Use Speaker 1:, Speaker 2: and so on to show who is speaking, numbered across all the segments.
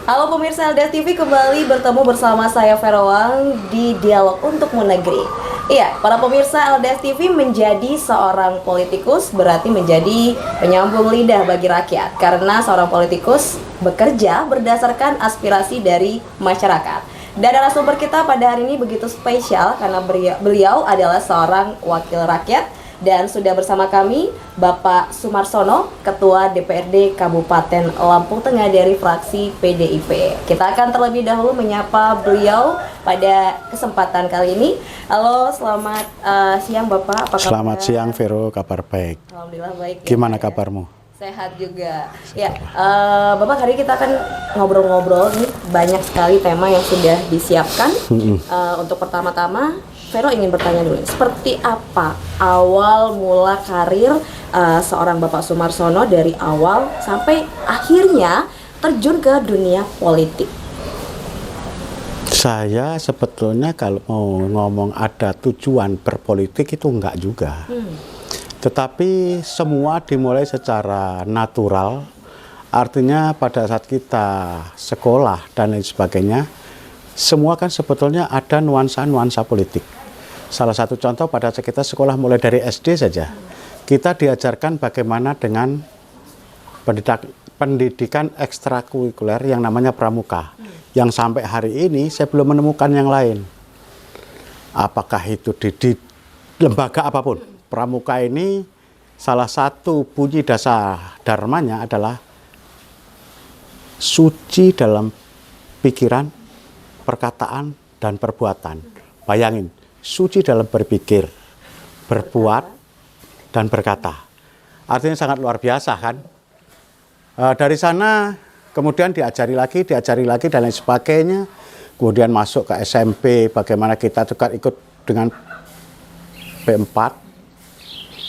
Speaker 1: Halo pemirsa LDS TV, kembali bertemu bersama saya Veroang di Dialog untuk Negeri. Iya, para pemirsa LDS TV, menjadi seorang politikus berarti menjadi penyambung lidah bagi rakyat. Karena seorang politikus bekerja berdasarkan aspirasi dari masyarakat. Dan narasumber kita pada hari ini begitu spesial karena beliau adalah seorang wakil rakyat. Dan sudah bersama kami Bapak Sumarsono, Ketua DPRD Kabupaten Lampung Tengah dari fraksi PDIP. Kita akan terlebih dahulu menyapa beliau pada kesempatan kali ini. Halo, selamat siang Bapak.
Speaker 2: Apa kabar? Selamat siang Vero, kabar baik.
Speaker 1: Alhamdulillah baik.
Speaker 2: Gimana ya, kabarmu?
Speaker 1: Sehat juga. Ya, Bapak, hari kita akan ngobrol-ngobrol nih, banyak sekali tema yang sudah disiapkan. Untuk pertama-tama, Vero ingin bertanya dulu, seperti apa awal mula karir seorang Bapak Sumarsono dari awal sampai akhirnya terjun ke dunia politik?
Speaker 2: Saya sebetulnya kalau mau ngomong ada tujuan berpolitik itu enggak juga. Tetapi semua dimulai secara natural, artinya pada saat kita sekolah dan lain sebagainya, semua kan sebetulnya ada nuansa-nuansa politik. Salah satu contoh pada saat kita sekolah mulai dari SD saja, kita diajarkan bagaimana dengan pendidikan ekstrakurikuler yang namanya pramuka. Yang sampai hari ini saya belum menemukan yang lain. Apakah itu di lembaga apapun. Pramuka ini salah satu bunyi dasar dharmanya adalah suci dalam pikiran, perkataan, dan perbuatan. Bayangin. Suci dalam berpikir, berbuat, dan berkata. Artinya sangat luar biasa kan. Dari sana kemudian diajari lagi dan lain sebagainya. Kemudian masuk ke SMP, bagaimana kita juga ikut dengan P4.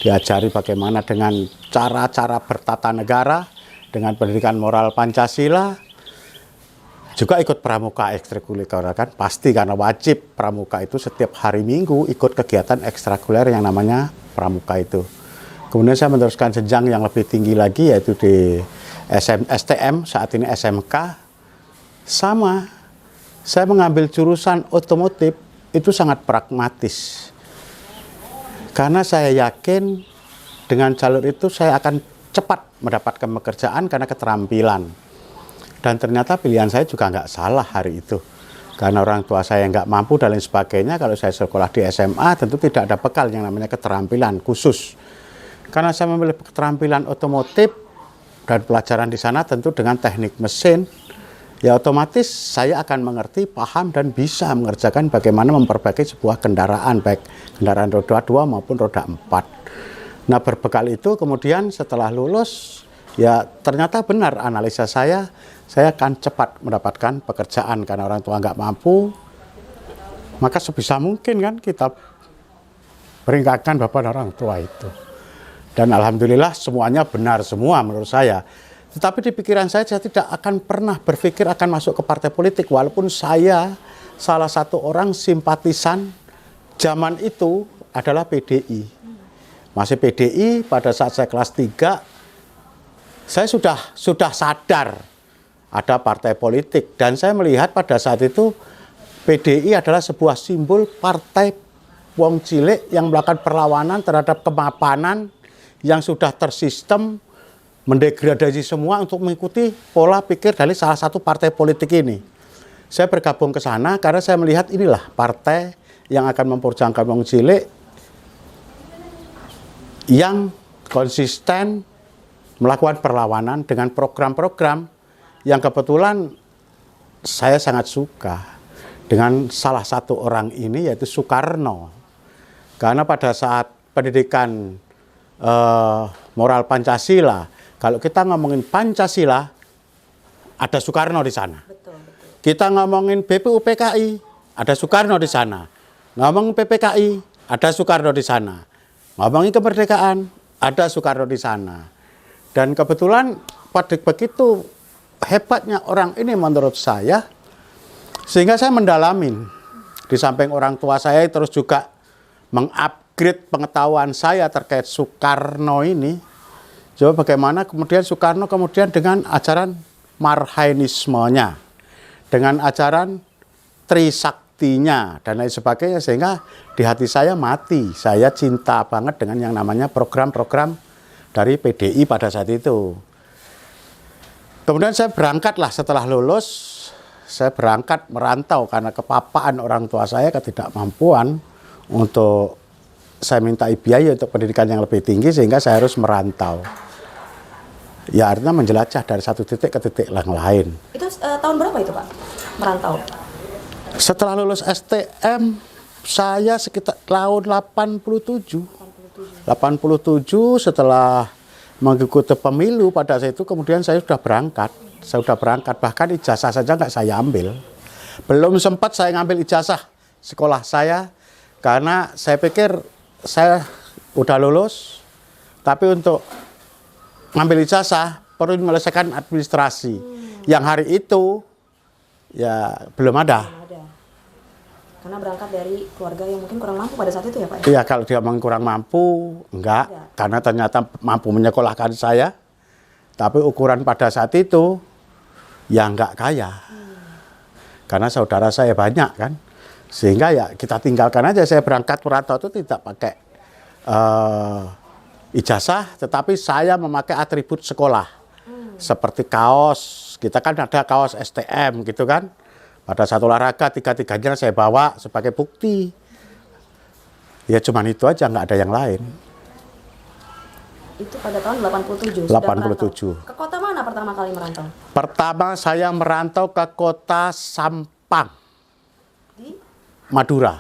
Speaker 2: Diajari bagaimana dengan cara-cara bertata negara, dengan pendidikan moral Pancasila. Juga ikut pramuka ekstrakurikuler kan, pasti karena wajib pramuka itu setiap hari Minggu ikut kegiatan ekstrakurikuler yang namanya pramuka itu. Kemudian saya meneruskan jenjang yang lebih tinggi lagi yaitu di STM, saat ini SMK. Sama, saya mengambil jurusan otomotif itu sangat pragmatis. Karena saya yakin dengan jalur itu saya akan cepat mendapatkan pekerjaan karena keterampilan. Dan ternyata pilihan saya juga nggak salah hari itu. Karena orang tua saya nggak mampu dan lain sebagainya. Kalau saya sekolah di SMA tentu tidak ada bekal yang namanya keterampilan khusus. Karena saya memilih keterampilan otomotif dan pelajaran di sana tentu dengan teknik mesin. Ya otomatis saya akan mengerti, paham dan bisa mengerjakan bagaimana memperbaiki sebuah kendaraan. Baik kendaraan roda 2 maupun roda 4. Nah berbekal itu kemudian setelah lulus ya ternyata benar analisa saya akan cepat mendapatkan pekerjaan karena orang tua nggak mampu, maka sebisa mungkin kan kita beringatkan bapak dan orang tua itu. Dan alhamdulillah semuanya benar semua menurut saya. Tetapi di pikiran saya tidak akan pernah berpikir akan masuk ke partai politik, walaupun saya salah satu orang simpatisan zaman itu adalah PDI. Masih PDI pada saat saya kelas 3, saya sudah sadar ada partai politik dan saya melihat pada saat itu PDI adalah sebuah simbol partai wong cilik yang melakukan perlawanan terhadap kemapanan yang sudah tersistem, mendegradasi semua untuk mengikuti pola pikir dari salah satu partai politik ini. Saya bergabung ke sana karena saya melihat inilah partai yang akan memperjuangkan wong cilik yang konsisten melakukan perlawanan dengan program-program yang kebetulan saya sangat suka dengan salah satu orang ini yaitu Soekarno. Karena pada saat pendidikan moral Pancasila, kalau kita ngomongin Pancasila, ada Soekarno di sana.
Speaker 1: Betul.
Speaker 2: Kita ngomongin BPUPKI, ada Soekarno di sana. Ngomongin PPKI, ada Soekarno di sana. Ngomongin kemerdekaan, ada Soekarno di sana. Dan kebetulan pada begitu hebatnya orang ini menurut saya, sehingga saya mendalamin. Di samping orang tua saya terus juga mengupgrade pengetahuan saya terkait Soekarno ini. Coba bagaimana kemudian Soekarno kemudian dengan ajaran Marhainismenya. dengan ajaran Trisaktinya dan lain sebagainya, sehingga di hati saya mati. Saya cinta banget dengan yang namanya program-program dari PDI pada saat itu. Kemudian saya berangkatlah setelah lulus, saya berangkat merantau karena kepapaan orang tua saya, ketidakmampuan untuk saya minta biaya untuk pendidikan yang lebih tinggi, sehingga saya harus merantau. Ya artinya menjelajah dari satu titik ke titik yang lain.
Speaker 1: Itu tahun berapa itu Pak, merantau?
Speaker 2: Setelah lulus STM, saya sekitar tahun 87. 87 setelah mengikuti pemilu pada saat itu, kemudian saya sudah berangkat. Bahkan ijazah saja nggak saya ambil. Belum sempat saya ngambil ijazah sekolah saya, karena saya pikir saya udah lulus, tapi untuk ngambil ijazah perlu menyelesaikan administrasi. Yang hari itu ya belum ada.
Speaker 1: Karena berangkat dari keluarga yang mungkin kurang mampu pada saat itu ya Pak?
Speaker 2: Iya, kalau dia memang kurang mampu, enggak. Karena ternyata mampu menyekolahkan saya. Tapi ukuran pada saat itu ya enggak kaya. Karena saudara saya banyak kan. Sehingga ya kita tinggalkan aja. Saya berangkat merantau itu tidak pakai ijazah, tetapi saya memakai atribut sekolah. Seperti kaos, kita kan ada kaos STM gitu kan. Pada saat olahraga, tiga-tiganya saya bawa sebagai bukti. Ya cuman itu aja, nggak ada yang lain.
Speaker 1: Itu pada tahun 87?
Speaker 2: 87.
Speaker 1: Ke kota mana pertama kali merantau?
Speaker 2: Pertama saya merantau ke kota Sampang.
Speaker 1: Di?
Speaker 2: Madura.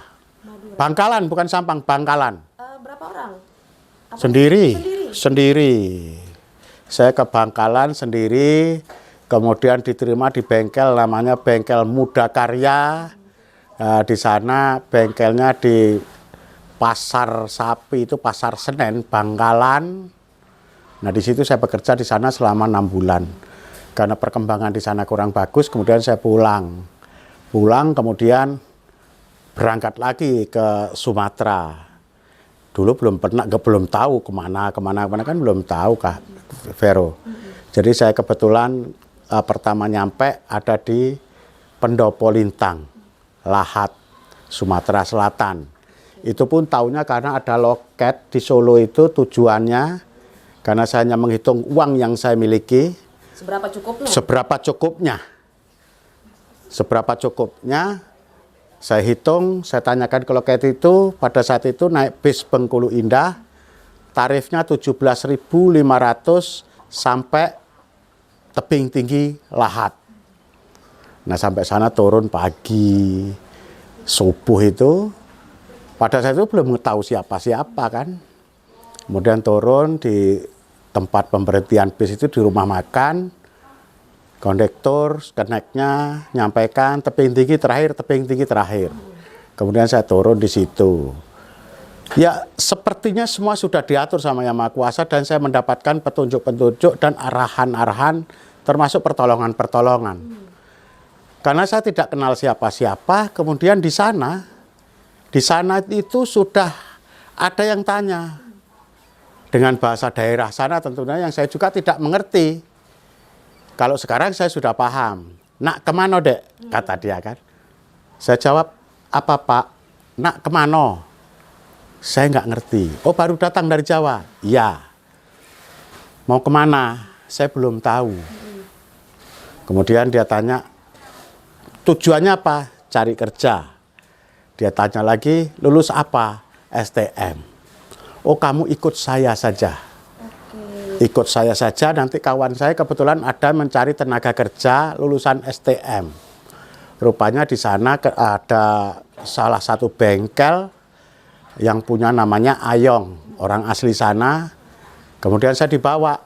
Speaker 2: Bangkalan, bukan Sampang, Bangkalan.
Speaker 1: Berapa orang?
Speaker 2: Sendiri. Saya ke Bangkalan sendiri, kemudian diterima di bengkel namanya Bengkel Muda Karya. Di sana bengkelnya di Pasar Sapi, itu Pasar Senen, Bangkalan. Nah di situ saya bekerja di sana selama 6 bulan. Karena perkembangan di sana kurang bagus, kemudian saya pulang. Kemudian berangkat lagi ke Sumatera. Dulu belum tahu kemana kan belum tahu Kak Vero. Jadi saya kebetulan pertama nyampe ada di Pendopo Lintang, Lahat, Sumatera Selatan. Itu pun tahunya karena ada loket di Solo itu, tujuannya karena saya hanya menghitung uang yang saya miliki. Seberapa cukupnya. Saya hitung, saya tanyakan ke loket itu, pada saat itu naik bis Bengkulu Indah, tarifnya 17.500 sampai tebing tinggi Lahat. Nah sampai sana turun pagi, subuh itu, pada saat itu belum tahu siapa-siapa kan. Kemudian turun di tempat pemberhentian bis itu di rumah makan, kondektur, keneknya nyampaikan tebing tinggi terakhir. Kemudian saya turun di situ. Ya sepertinya semua sudah diatur sama Yang Maha Kuasa dan saya mendapatkan petunjuk-petunjuk dan arahan-arahan termasuk pertolongan-pertolongan. Karena saya tidak kenal siapa-siapa, kemudian di sana itu sudah ada yang tanya. Dengan bahasa daerah sana tentunya yang saya juga tidak mengerti. Kalau sekarang saya sudah paham. Nak kemana dek? Kata dia kan. Saya jawab, apa pak? Nak kemana? Saya nggak ngerti. Oh baru datang dari Jawa? Iya. Mau kemana? Saya belum tahu. Kemudian dia tanya, tujuannya apa? Cari kerja. Dia tanya lagi, lulus apa? STM. Oh kamu ikut saya saja. Ikut saya saja, nanti kawan saya kebetulan ada mencari tenaga kerja lulusan STM. Rupanya di sana ada salah satu bengkel yang punya namanya Ayong, orang asli sana. Kemudian saya dibawa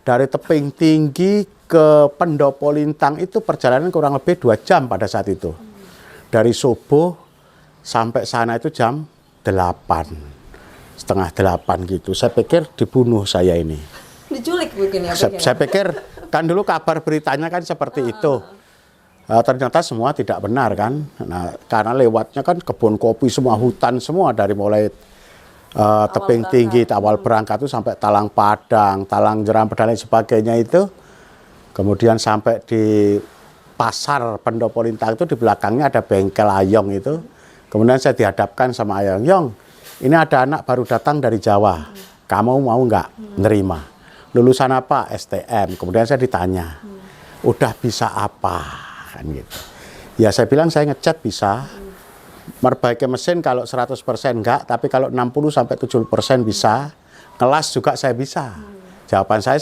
Speaker 2: dari tebing tinggi ke Pendopo Lintang itu perjalanan kurang lebih 2 jam pada saat itu. Dari subuh sampai sana itu jam 8, setengah 8 gitu. Saya pikir dibunuh saya ini.
Speaker 1: Diculik mungkin ya?
Speaker 2: Saya pikir, kan dulu kabar beritanya kan seperti itu. Ternyata semua tidak benar kan. Nah, karena lewatnya kan kebun kopi semua, hutan semua dari mulai tebing tinggi, awal berangkat itu sampai Talang Padang, Talang Jeram, dan lain sebagainya itu. Kemudian sampai di pasar Pendopo Lintang itu di belakangnya ada bengkel Ayong itu. Kemudian saya dihadapkan sama Ayong, Yong, ini ada anak baru datang dari Jawa, kamu mau nggak nerima? Lulusan apa? STM. Kemudian saya ditanya, udah bisa apa? Kan gitu. Ya saya bilang saya ngecat bisa, memperbaiki mesin kalau 100% enggak, tapi kalau 60-70% bisa, ngelas juga saya bisa. Jawaban saya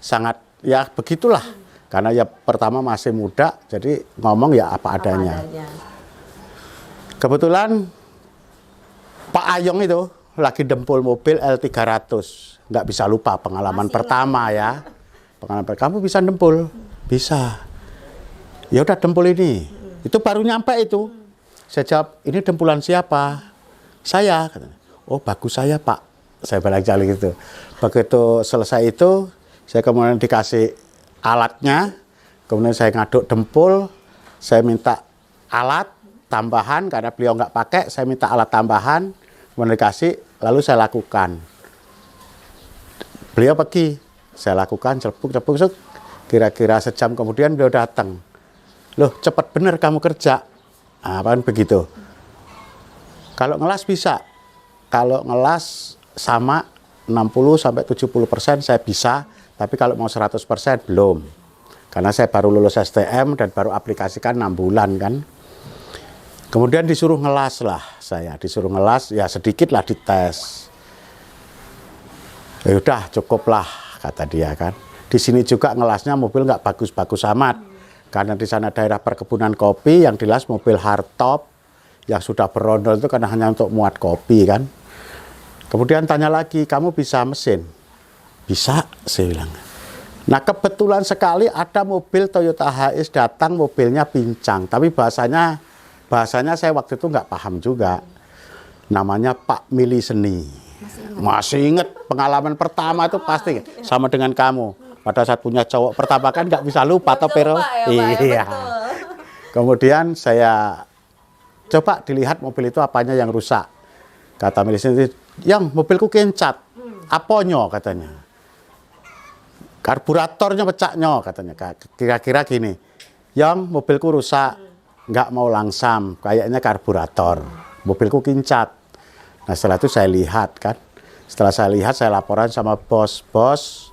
Speaker 2: sangat ya begitulah. Karena ya pertama masih muda, jadi ngomong ya apa adanya. Kebetulan Pak Ayong itu lagi dempul mobil L300. Nggak bisa lupa pengalaman pertama ya. Pengalaman kamu bisa dempul? Bisa. Ya udah dempul ini. Itu baru nyampe itu. Saya jawab, ini dempulan siapa? Saya. Oh bagus saya Pak. Saya balik-balik gitu. Begitu selesai itu, saya kemudian dikasih alatnya, kemudian saya ngaduk dempul, saya minta alat tambahan karena beliau nggak pakai, saya minta alat tambahan, kemudian dikasih, lalu saya lakukan. Beliau pergi, saya lakukan, celepuk, kira-kira sejam kemudian beliau datang. Loh cepat bener kamu kerja, kan begitu. Kalau ngelas bisa, kalau ngelas sama 60-70% saya bisa, tapi kalau mau 100% belum. Karena saya baru lulus STM dan baru aplikasikan 6 bulan kan. Kemudian disuruh ngelas lah saya. Disuruh ngelas, ya sedikit lah dites. Ya udah cukup lah kata dia kan. Di sini juga ngelasnya mobil nggak bagus-bagus amat. Karena di sana daerah perkebunan kopi, yang dilas mobil hardtop yang sudah berondol itu karena hanya untuk muat kopi kan. Kemudian tanya lagi, kamu bisa mesin? Bisa, saya bilang. Nah kebetulan sekali ada mobil Toyota HS datang, mobilnya pincang. Tapi bahasanya saya waktu itu nggak paham juga. Namanya Pak Mili Seni. Masih ingat pengalaman pertama itu pasti sama dengan kamu. Pada saat punya cowok pertama kan nggak bisa lupa toh Pero.
Speaker 1: Ya,
Speaker 2: iya. Kemudian saya coba dilihat mobil itu apanya yang rusak. Kata Mili Seni, yang mobilku kencat. Aponyo katanya. Karburatornya pecahnya katanya. Kira-kira gini, yang mobilku rusak, nggak mau langsam, kayaknya karburator. Mobilku kincat. Nah setelah itu saya lihat kan. Setelah saya lihat, saya laporan sama bos. Bos,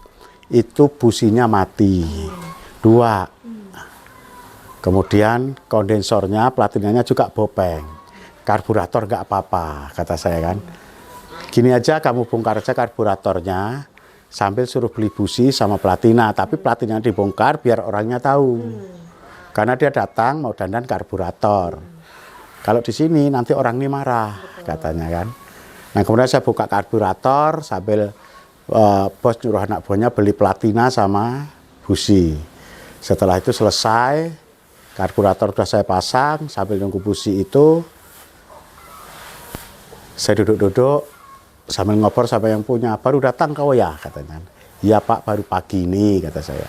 Speaker 2: itu businya mati. 2. Kemudian kondensornya, platinanya juga bopeng. Karburator nggak apa-apa, kata saya kan. Gini aja, kamu bongkar aja karburatornya, sambil suruh beli busi sama platina. Tapi platina dibongkar biar orangnya tahu. Karena dia datang mau dandan karburator. Kalau di sini nanti orang ini marah, katanya kan. Nah kemudian saya buka karburator sambil bos nyuruh anak buahnya beli platina sama busi. Setelah itu selesai, karburator sudah saya pasang, sambil nunggu busi itu, saya duduk-duduk sambil ngobrol sama yang punya. Baru datang kau ya, katanya. Iya Pak, baru pagi ini, kata saya.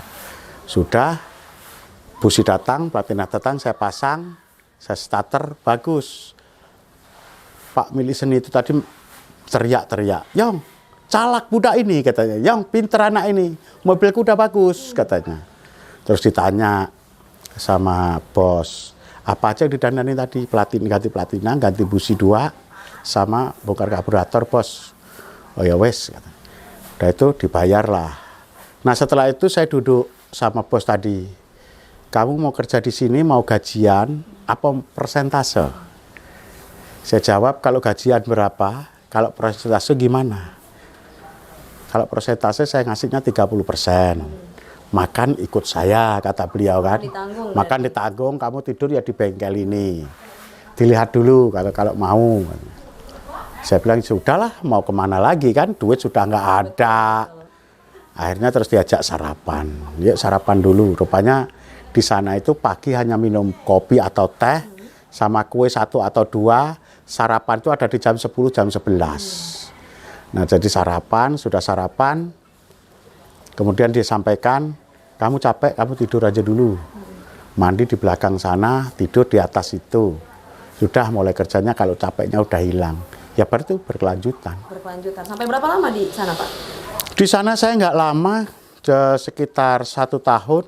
Speaker 2: Sudah, busi datang, platina datang, saya pasang, saya starter, bagus. Pak Mili Seni itu tadi teriak-teriak, Yong, calak budak ini, katanya. Yong, pinter anak ini, mobilku udah bagus, katanya. Terus ditanya sama bos, apa aja yang didandani tadi? Ganti platina, ganti busi 2, sama bongkar karburator bos. Oh ya wes, udah itu dibayar lah. Nah setelah itu saya duduk sama bos tadi. Kamu mau kerja di sini mau gajian apa persentase? Saya jawab kalau gajian berapa, kalau persentase gimana? Kalau persentase saya ngasihnya 30%. Makan ikut saya, kata beliau kan. Makan ditanggung, kamu tidur ya di bengkel ini. Dilihat dulu kalau mau. Saya bilang sudahlah, mau kemana lagi kan, duit sudah nggak ada. Akhirnya terus diajak sarapan. Yuk sarapan dulu. Rupanya di sana itu pagi hanya minum kopi atau teh sama kue 1 atau 2. Sarapan itu ada di jam 10, jam 11. Nah jadi sudah sarapan. Kemudian disampaikan, kamu capek, kamu tidur aja dulu. Mandi di belakang sana, tidur di atas itu. Sudah mulai kerjanya kalau capeknya udah hilang. Ya berarti berkelanjutan.
Speaker 1: Berkelanjutan. Sampai berapa lama di sana Pak?
Speaker 2: Di sana saya nggak lama, sekitar 1 tahun.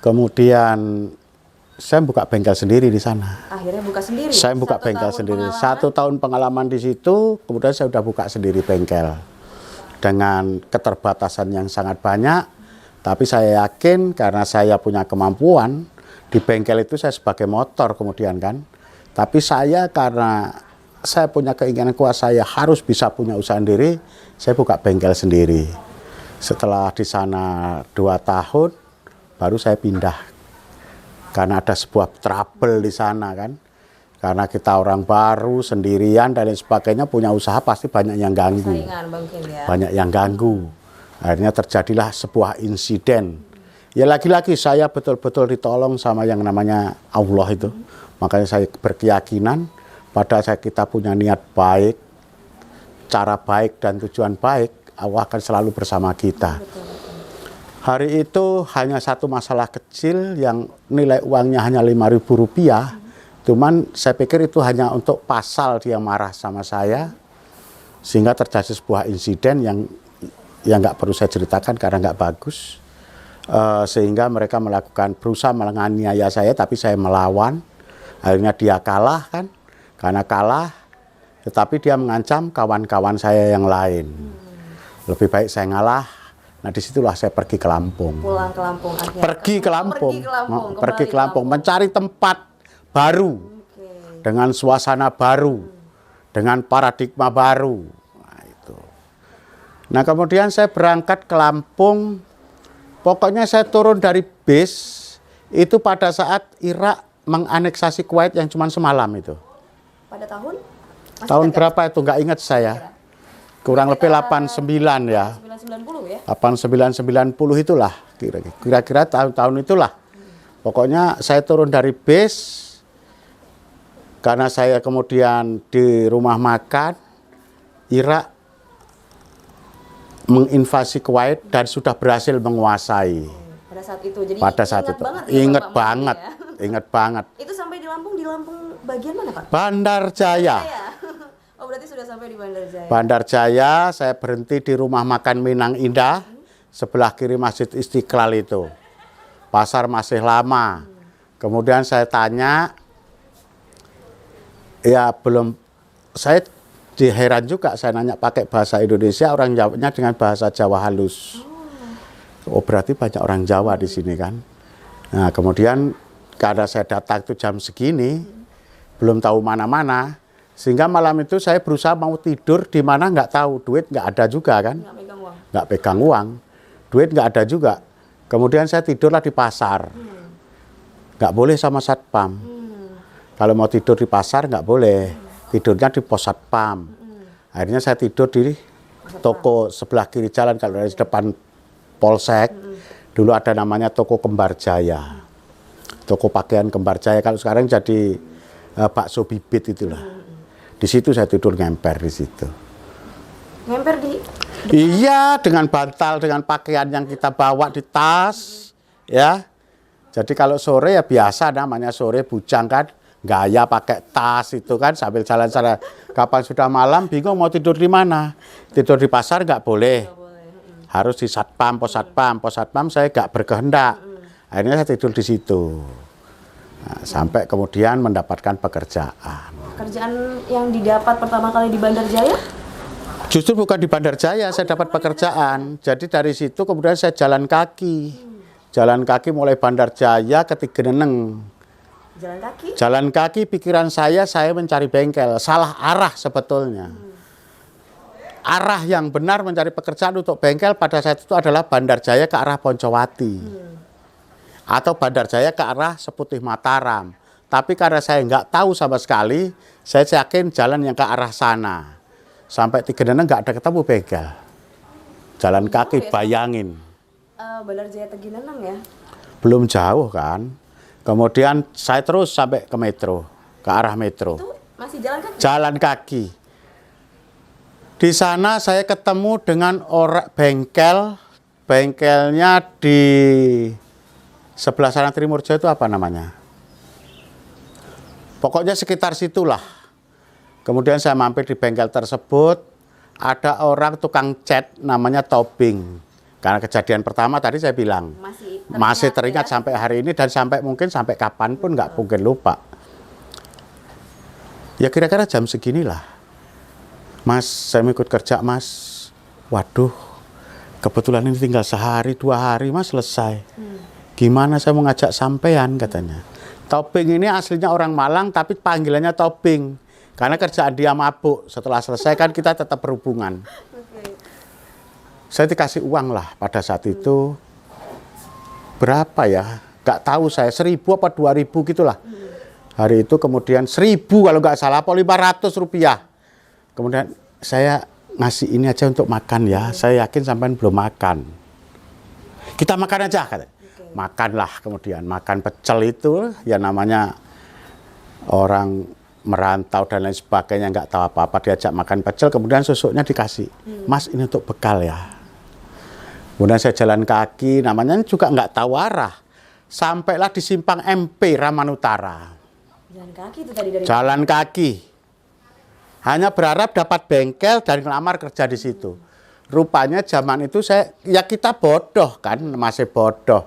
Speaker 2: Kemudian saya buka bengkel sendiri di sana.
Speaker 1: Akhirnya buka sendiri.
Speaker 2: Saya buka bengkel sendiri. 1 tahun pengalaman di situ, kemudian saya sudah buka sendiri bengkel. Dengan keterbatasan yang sangat banyak, tapi saya yakin karena saya punya kemampuan, di bengkel itu saya sebagai motor kemudian kan. Tapi saya karena saya punya keinginan kuat, saya harus bisa punya usaha sendiri, saya buka bengkel sendiri. Setelah di sana 2 tahun, baru saya pindah. Karena ada sebuah trouble di sana kan. Karena kita orang baru, sendirian dan lain sebagainya, punya usaha pasti banyak yang ganggu.
Speaker 1: Saingan mungkin ya.
Speaker 2: Banyak yang ganggu. Akhirnya terjadilah sebuah insiden. Ya lagi-lagi saya betul-betul ditolong sama yang namanya Allah itu. Makanya saya berkeyakinan pada saat kita punya niat baik, cara baik dan tujuan baik, Allah akan selalu bersama kita. Hari itu hanya satu masalah kecil yang nilai uangnya hanya Rp5.000. Cuman saya pikir itu hanya untuk pasal dia marah sama saya. Sehingga terjadi sebuah insiden yang nggak perlu saya ceritakan karena nggak bagus. Sehingga mereka berusaha menganiaya saya, tapi saya melawan. Akhirnya dia kalah kan. Karena kalah, tetapi dia mengancam kawan-kawan saya yang lain. Lebih baik saya ngalah. Nah disitulah saya pergi ke Lampung.
Speaker 1: Pulang ke Lampung akhirnya.
Speaker 2: Pergi ke Lampung. Pergi ke Lampung. Mencari tempat baru. Dengan suasana baru. Dengan paradigma baru. Nah kemudian saya berangkat ke Lampung. Pokoknya saya turun dari bis. Itu pada saat Irak menganeksasi Kuwait yang cuma semalam itu.
Speaker 1: Pada tahun?
Speaker 2: Tahun berapa itu? Nggak ingat saya. Kurang lebih 89 ya.
Speaker 1: 990 ya?
Speaker 2: 89-90 itulah. Kira-kira tahun-tahun itulah. Pokoknya saya turun dari bis. Karena saya kemudian di rumah makan. Irak menginvasi Kuwait dan sudah berhasil menguasai.
Speaker 1: Pada saat itu. Jadi
Speaker 2: pada saat itu. Ingat banget. Ingat banget.
Speaker 1: Itu sampai di Lampung bagian mana Pak?
Speaker 2: Bandar Jaya.
Speaker 1: Oh berarti sudah sampai di Bandar Jaya.
Speaker 2: Bandar Jaya, saya berhenti di rumah makan Minang Indah, sebelah kiri Masjid Istiqlal itu. Pasar masih lama. Kemudian saya tanya, ya belum, saya heran juga, saya nanya pakai bahasa Indonesia, orang jawabnya dengan bahasa Jawa halus. Oh berarti banyak orang Jawa di sini kan. Nah kemudian karena saya datang itu jam segini, belum tahu mana-mana. Sehingga malam itu saya berusaha mau tidur di mana nggak tahu, duit nggak ada juga kan, nggak pegang uang, duit nggak ada juga. Kemudian saya tidurlah di pasar, nggak boleh sama satpam. Kalau mau tidur di pasar nggak boleh, tidurnya di pos satpam. Akhirnya saya tidur di toko sebelah kiri jalan, kalau dari depan Polsek, dulu ada namanya toko Kembar Jaya, toko pakaian Kembar Jaya. Kalau sekarang jadi bakso bibit itulah. Di situ saya tidur ngemper di situ.
Speaker 1: Ngemper di?
Speaker 2: Iya, dengan bantal, dengan pakaian yang kita bawa di tas, ya. Jadi kalau sore ya biasa namanya sore bujang kan, gaya pakai tas itu kan sambil jalan-jalan. Kapan sudah malam bingung mau tidur di mana? Tidur di pasar nggak boleh. Harus di satpam, pos satpam. Pos satpam saya nggak berkehendak. Akhirnya saya tidur di situ. Nah, sampai kemudian mendapatkan pekerjaan.
Speaker 1: Pekerjaan yang didapat pertama kali di Bandar Jaya?
Speaker 2: Justru bukan di Bandar Jaya, saya dapat pekerjaan. Jadi dari situ kemudian saya jalan kaki. Jalan kaki mulai Bandar Jaya ke Tigeneneng.
Speaker 1: Jalan kaki?
Speaker 2: Jalan kaki pikiran saya mencari bengkel. Salah arah sebetulnya. Arah yang benar mencari pekerjaan untuk bengkel pada saat itu adalah Bandar Jaya ke arah Poncowati. Atau Bandar Jaya ke arah Seputih Mataram. Tapi karena saya nggak tahu sama sekali, saya yakin jalan yang ke arah sana. Sampai Tigeneneng nggak ada ketemu bengkel. Jalan kaki, bayangin.
Speaker 1: Bandar Jaya Tigeneneng ya?
Speaker 2: Belum jauh kan. Kemudian saya terus sampai ke metro, ke arah metro.
Speaker 1: Itu masih jalan kaki?
Speaker 2: Jalan kaki. Di sana saya ketemu dengan orang bengkelnya di sebelah sana Trimurjo itu apa namanya? Pokoknya sekitar situlah. Kemudian saya mampir di bengkel tersebut, ada orang tukang cat namanya Tobing. Karena kejadian pertama tadi saya bilang masih teringat
Speaker 1: ya?
Speaker 2: sampai hari ini dan sampai mungkin sampai kapanpun nggak mungkin lupa. Ya kira-kira jam seginilah, Mas, saya mau ikut kerja Mas. Waduh, kebetulan ini tinggal sehari 2 hari Mas selesai. Gimana saya mau ngajak sampean katanya. Toping ini aslinya orang Malang tapi panggilannya Toping. Karena kerjaan dia mabuk. Setelah selesai kan kita tetap berhubungan. Saya dikasih uang lah pada saat itu. Berapa ya? Gak tahu saya, 1.000 apa 2.000 gitulah. Hari itu kemudian 1.000 kalau nggak salah, apa 500 rupiah. Kemudian saya ngasih ini aja untuk makan ya. Saya yakin sampean belum makan. Kita makan aja katanya. Makanlah kemudian. Makan pecel itu ya namanya orang merantau dan lain sebagainya nggak tahu apa-apa. Diajak makan pecel kemudian susuknya dikasih. Mas ini untuk bekal ya. Kemudian saya jalan kaki, namanya juga nggak tahu arah. Sampailah di simpang MP Ramanutara.
Speaker 1: Jalan kaki itu tadi dari
Speaker 2: Jalan kaki. Hanya berharap dapat bengkel dan ngelamar kerja di situ. Rupanya zaman itu ya kita bodoh kan, masih bodoh.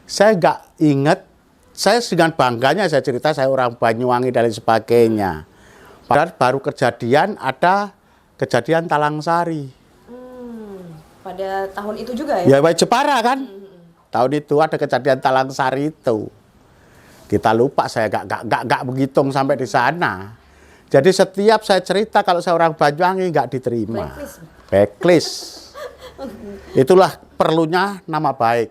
Speaker 2: Saya nggak ingat, saya dengan bangganya saya cerita saya orang Banyuwangi dan lain sebagainya. Padahal baru ada kejadian Talang Sari.
Speaker 1: Pada tahun itu juga ya?
Speaker 2: Ya Jepara kan. Tahun itu ada kejadian Talang Sari itu. Kita lupa, saya gak menghitung sampai di sana. Jadi setiap saya cerita kalau saya orang Banyuwangi nggak diterima. Backlist. Itulah perlunya nama baik.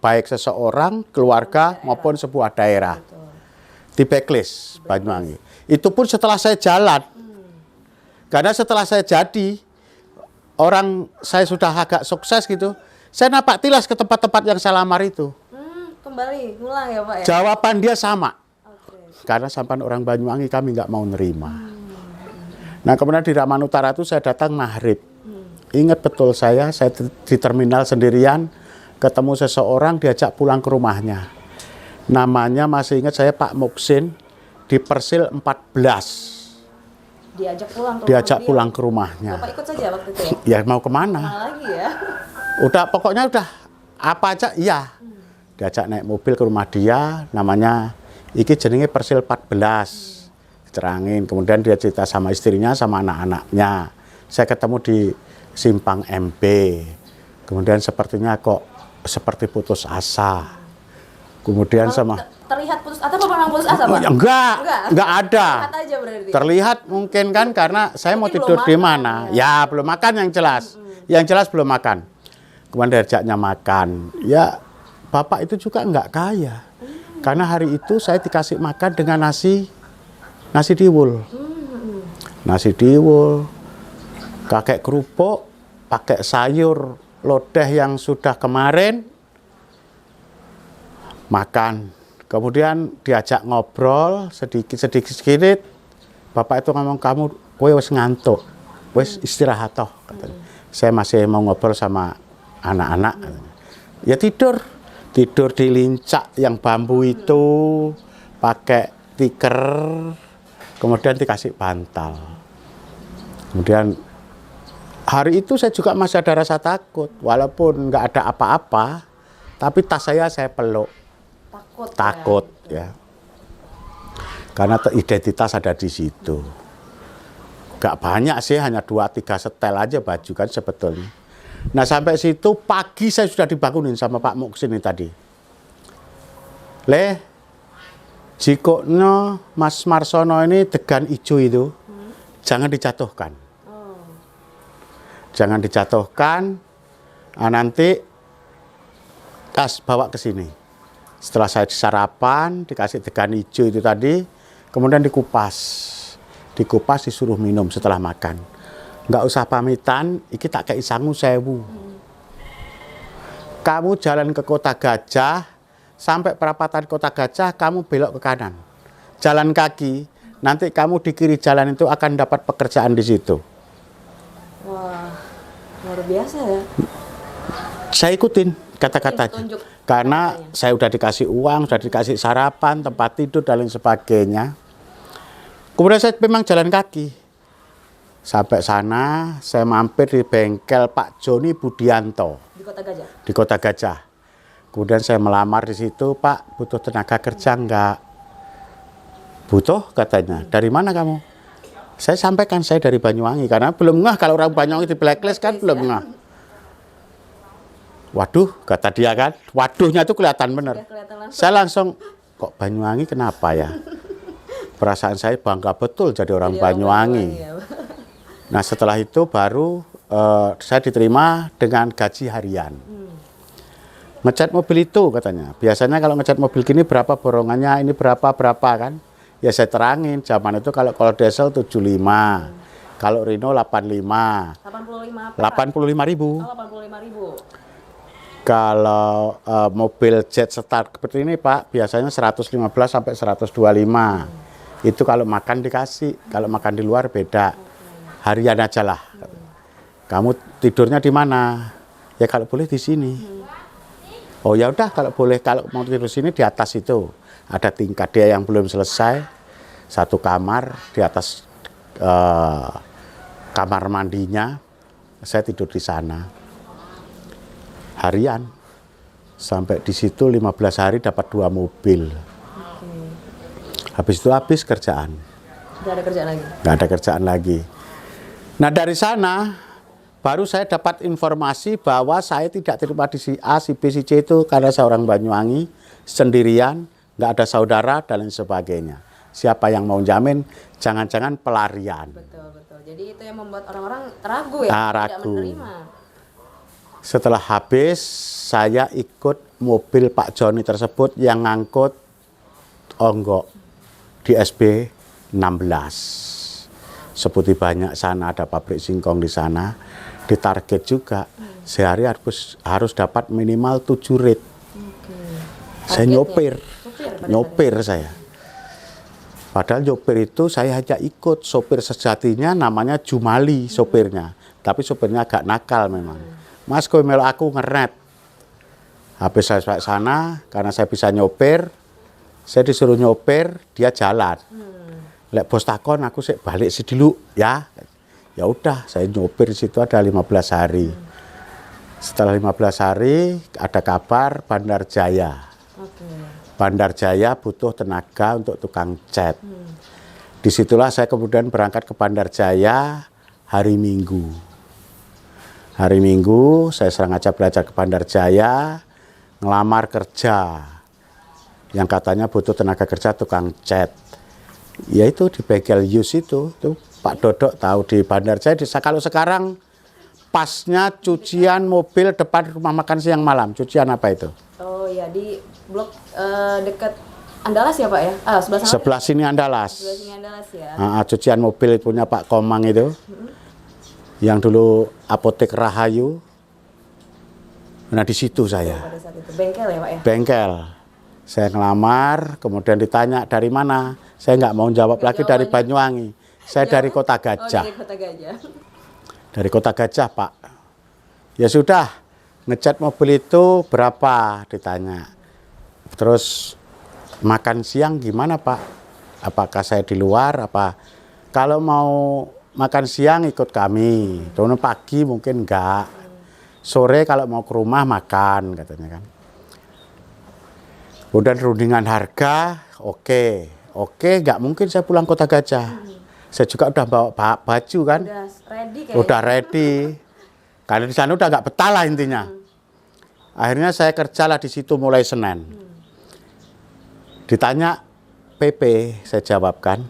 Speaker 2: Baik seseorang, keluarga maupun sebuah daerah. Di backlist Banyuwangi. Itu pun setelah saya jalan. Karena setelah saya jadi saya sudah agak sukses gitu, saya napak tilas ke tempat-tempat yang saya lamar itu.
Speaker 1: Kembali, ngulang ya Pak ya?
Speaker 2: Jawaban dia sama. Karena sampai orang Banyuwangi kami nggak mau nerima. Nah kemudian di Ramanutara itu saya datang maghrib. Ingat betul saya di terminal sendirian, ketemu seseorang diajak pulang ke rumahnya. Namanya masih ingat saya Pak Muksin, di Persil 14. Diajak pulang ke rumahnya.
Speaker 1: Bapak ikut saja waktu itu ya?
Speaker 2: Ya mau kemana?
Speaker 1: Kemana lagi ya?
Speaker 2: Pokoknya udah apa aja iya. Diajak naik mobil ke rumah dia, namanya iki jenenge Persil 14. Cerangin, kemudian dia cerita sama istrinya sama anak-anaknya. Saya ketemu di Simpang MP. Kemudian sepertinya kok seperti putus asa. Kemudian
Speaker 1: Terlihat putus asa apa memang putus asa Pak?
Speaker 2: Enggak ada.
Speaker 1: Terlihat aja berarti.
Speaker 2: Terlihat mungkin kan karena saya mau tidur di mana. Ya belum makan yang jelas. Yang jelas belum makan. Kemudian diajaknya makan. Ya bapak itu juga enggak kaya. Karena hari itu saya dikasih makan dengan nasi diwul. Nasi diwul. Kakek kerupuk, pakai sayur lodeh yang sudah kemarin. Makan. Kemudian diajak ngobrol sedikit. Bapak itu ngomong, kowe wis ngantuk, wis istirahat toh katanya. Saya masih mau ngobrol sama anak-anak. Ya tidur di lincak yang bambu itu, pakai tikar, kemudian dikasih bantal. Kemudian hari itu saya juga masih ada rasa takut, walaupun nggak ada apa-apa, tapi tas saya peluk. Takut ya. Karena identitas ada di situ. Gak banyak sih, hanya 2-3 setel aja baju kan sebetulnya. Nah sampai situ pagi saya sudah dibangunin sama Pak Muksin ini tadi. Jikokno Mas Marsono ini degan ijo itu, jangan dijatuhkan. Jangan dijatuhkan, nanti bawa ke sini. Setelah saya sarapan, dikasih degan hijau itu tadi, kemudian dikupas. Dikupas disuruh minum setelah makan. Nggak usah pamitan, iki tak kei sangu 1000. Kamu jalan ke Kota Gajah, sampai perapatan Kota Gajah, kamu belok ke kanan. Jalan kaki, nanti kamu di kiri jalan itu akan dapat pekerjaan di situ.
Speaker 1: Wah, luar biasa ya.
Speaker 2: Saya ikutin kata-katanya. Karena saya udah dikasih uang, sudah dikasih sarapan, tempat tidur, dan lain sebagainya. Kemudian saya memang jalan kaki. Sampai sana, saya mampir di bengkel Pak Joni Budianto
Speaker 1: Di Kota Gajah.
Speaker 2: di Kota Gajah. Kemudian saya melamar di situ, Pak, butuh tenaga kerja enggak? Butuh, katanya. Dari mana kamu? Saya sampaikan saya dari Banyuwangi, karena belum ngeh kalau orang Banyuwangi di blacklist kan belum ngeh. Waduh, kata dia kan, waduhnya tuh kelihatan bener.
Speaker 1: Udah kelihatan langsung.
Speaker 2: Saya langsung, kok Banyuwangi kenapa ya? Perasaan saya bangga betul jadi orang
Speaker 1: Jadi
Speaker 2: Banyuwangi.
Speaker 1: ya.
Speaker 2: Nah setelah itu baru saya diterima dengan gaji harian. Ngecat mobil itu katanya. Biasanya kalau ngecat mobil gini berapa borongannya, ini berapa kan. Ya saya terangin, zaman itu kalau diesel 75, kalau Rino 85.
Speaker 1: 85 apa?
Speaker 2: 85.000.
Speaker 1: Oh, 85.000.
Speaker 2: Kalau mobil jet start seperti ini Pak, biasanya 115 sampai 125. Itu kalau makan dikasih, kalau makan di luar beda. Harian aja lah. Kamu tidurnya di mana? Ya kalau boleh di sini. Oh ya udah kalau boleh, kalau mau tidur di sini di atas itu ada tingkat dia yang belum selesai, satu kamar di atas kamar mandinya. Saya tidur di sana. Harian. Sampai di situ 15 hari dapat 2 mobil. Habis itu habis kerjaan.
Speaker 1: Nggak ada kerjaan lagi.
Speaker 2: Nggak ada kerjaan lagi. Nah dari sana baru saya dapat informasi bahwa saya tidak terima di si A, si B, si C itu karena saya orang Banyuwangi, sendirian, nggak ada saudara dan lain sebagainya. Siapa yang mau jamin? Jangan-jangan pelarian.
Speaker 1: Betul. Jadi itu yang membuat orang-orang ragu ya, tidak
Speaker 2: Ragu.
Speaker 1: menerima.
Speaker 2: Setelah habis, saya ikut mobil Pak Joni tersebut yang ngangkut onggok di SB 16. Seperti banyak sana, ada pabrik singkong di sana. Ditarget juga, sehari harus dapat minimal 7 rit. Saya nyopir saya. Padahal nyopir itu saya hanya ikut, sopir sejatinya namanya Jumali sopirnya. Tapi sopirnya agak nakal memang. Mas kowe melu aku ngeret. Habis saya sampai sana, karena saya bisa nyopir, saya disuruh nyopir, dia jalan. Lek bos takon aku sih balik sih dulu ya. Ya udah, saya nyopir di situ ada 15 hari. Setelah 15 hari ada kabar Bandar Jaya. Bandar Jaya butuh tenaga untuk tukang cat. Disitulah saya kemudian berangkat ke Bandar Jaya hari Minggu. Hari Minggu saya sengaja belajar ke Bandar Jaya, ngelamar kerja. Yang katanya butuh tenaga kerja tukang cat. Ya itu di bengkel Yus itu Pak Dodok tahu di Bandar Jaya. Kalau sekarang pasnya cucian mobil depan rumah makan siang malam. Cucian apa itu?
Speaker 1: Oh ya, di blok dekat Andalas ya Pak ya? Sebelah sana.
Speaker 2: Sebelah sini Andalas.
Speaker 1: Sebelah sini Andalas ya.
Speaker 2: Cucian mobil punya Pak Komang itu. Yang dulu apotek Rahayu. Nah di situ saya.
Speaker 1: Pada saat itu bengkel ya Pak ya?
Speaker 2: Bengkel. Saya ngelamar, kemudian ditanya dari mana. Saya nggak mau jawab lagi dari Banyuwangi. Saya dari Kota Gajah.
Speaker 1: Oh, dari Kota Gajah.
Speaker 2: Dari Kota Gajah, Pak. Ya sudah, ngecat mobil itu berapa? Ditanya. Terus makan siang gimana, Pak? Apakah saya di luar? Apa? Kalau mau makan siang ikut kami. Terus pagi mungkin enggak. Sore kalau mau ke rumah makan, katanya kan. Kemudian rundingan harga, oke, nggak mungkin saya pulang Kota Gajah. Saya juga udah bawa baju kan.
Speaker 1: Udah ready kayaknya.
Speaker 2: Udah ready. Karena di sana udah nggak betah lah intinya. Akhirnya saya kerjalah di situ mulai Senin. Ditanya PP, saya jawabkan.